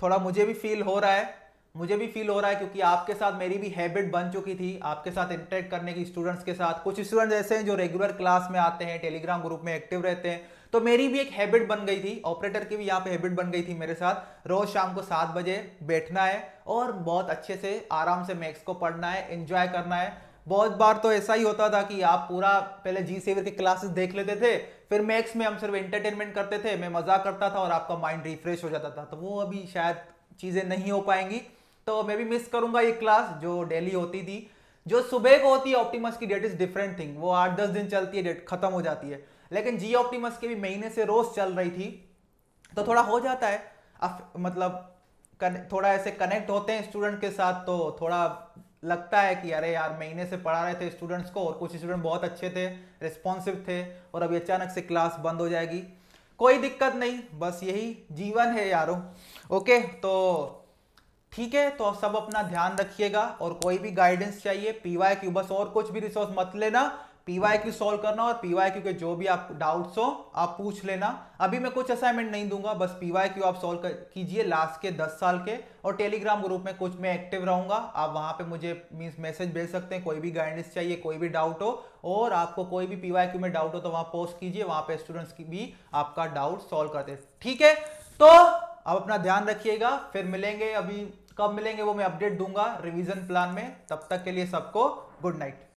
थोड़ा मुझे भी फील हो रहा है, मुझे भी फील हो रहा है, क्योंकि आपके साथ मेरी भी हैबिट बन चुकी थी आपके साथ इंटरेक्ट करने की, स्टूडेंट्स के साथ। कुछ स्टूडेंट्स ऐसे हैं जो रेगुलर क्लास में आते हैं, टेलीग्राम ग्रुप में एक्टिव रहते हैं, तो मेरी भी एक हैबिट बन गई थी, ऑपरेटर की भी यहाँ पे हैबिट बन गई थी मेरे साथ। रोज शाम को 7 बजे बैठना है और बहुत अच्छे से आराम से मैथ्स को पढ़ना है, एंजॉय करना है। बहुत बार तो ऐसा ही होता था कि आप पूरा पहले जी सेवियर की क्लासेस देख लेते थे, फिर मैथ्स में हम सिर्फ एंटरटेनमेंट करते थे, मैं मजाक करता था और आपका माइंड रिफ्रेश हो जाता था। तो वो अभी शायद चीजें नहीं हो पाएंगी, तो मैं भी मिस करूंगा ये क्लास जो डेली होती थी। जो सुबह को होती है ऑप्टिमस की, डेट इज डिफरेंट थिंग, वो 8-10 दिन चलती है, डेट खत्म हो जाती है। लेकिन जी ऑप्टिमस के भी महीने से रोज चल रही थी, तो थोड़ा हो जाता है। मतलब थोड़ा ऐसे कनेक्ट होते हैं स्टूडेंट के साथ, तो थोड़ा लगता है कि अरे यार महीने से पढ़ा रहे थे स्टूडेंट्स को, और कुछ स्टूडेंट बहुत अच्छे थे, रिस्पॉन्सिव थे, और अभी अचानक से क्लास बंद हो जाएगी। कोई दिक्कत नहीं, बस यही जीवन है यारो। ओके, तो ठीक है, तो सब अपना ध्यान रखिएगा, और कोई भी गाइडेंस चाहिए पीवाईक्यू, बस और कुछ भी रिसोर्स मत लेना, पीवाईक्यू सॉल्व करना, और पीवाईक्यू के जो भी आप डाउट्स हो आप पूछ लेना। अभी मैं कुछ असाइनमेंट नहीं दूंगा, बस पीवाईक्यू आप सॉल्व कीजिए लास्ट के 10 साल के, और टेलीग्राम ग्रुप में कुछ मैं एक्टिव रहूंगा, आप वहां पे मुझे मींस मैसेज भेज सकते हैं, कोई भी गाइडेंस चाहिए, कोई भी डाउट हो, और आपको कोई भी पीवाईक्यू में डाउट हो तो वहां पोस्ट कीजिए, वहां पे स्टूडेंट्स की भी आपका डाउट सॉल्व करते हैं। ठीक है, तो अब अपना ध्यान रखिएगा, फिर मिलेंगे। अभी कब मिलेंगे वो मैं अपडेट दूंगा रिवीजन प्लान में। तब तक के लिए सबको गुड नाइट।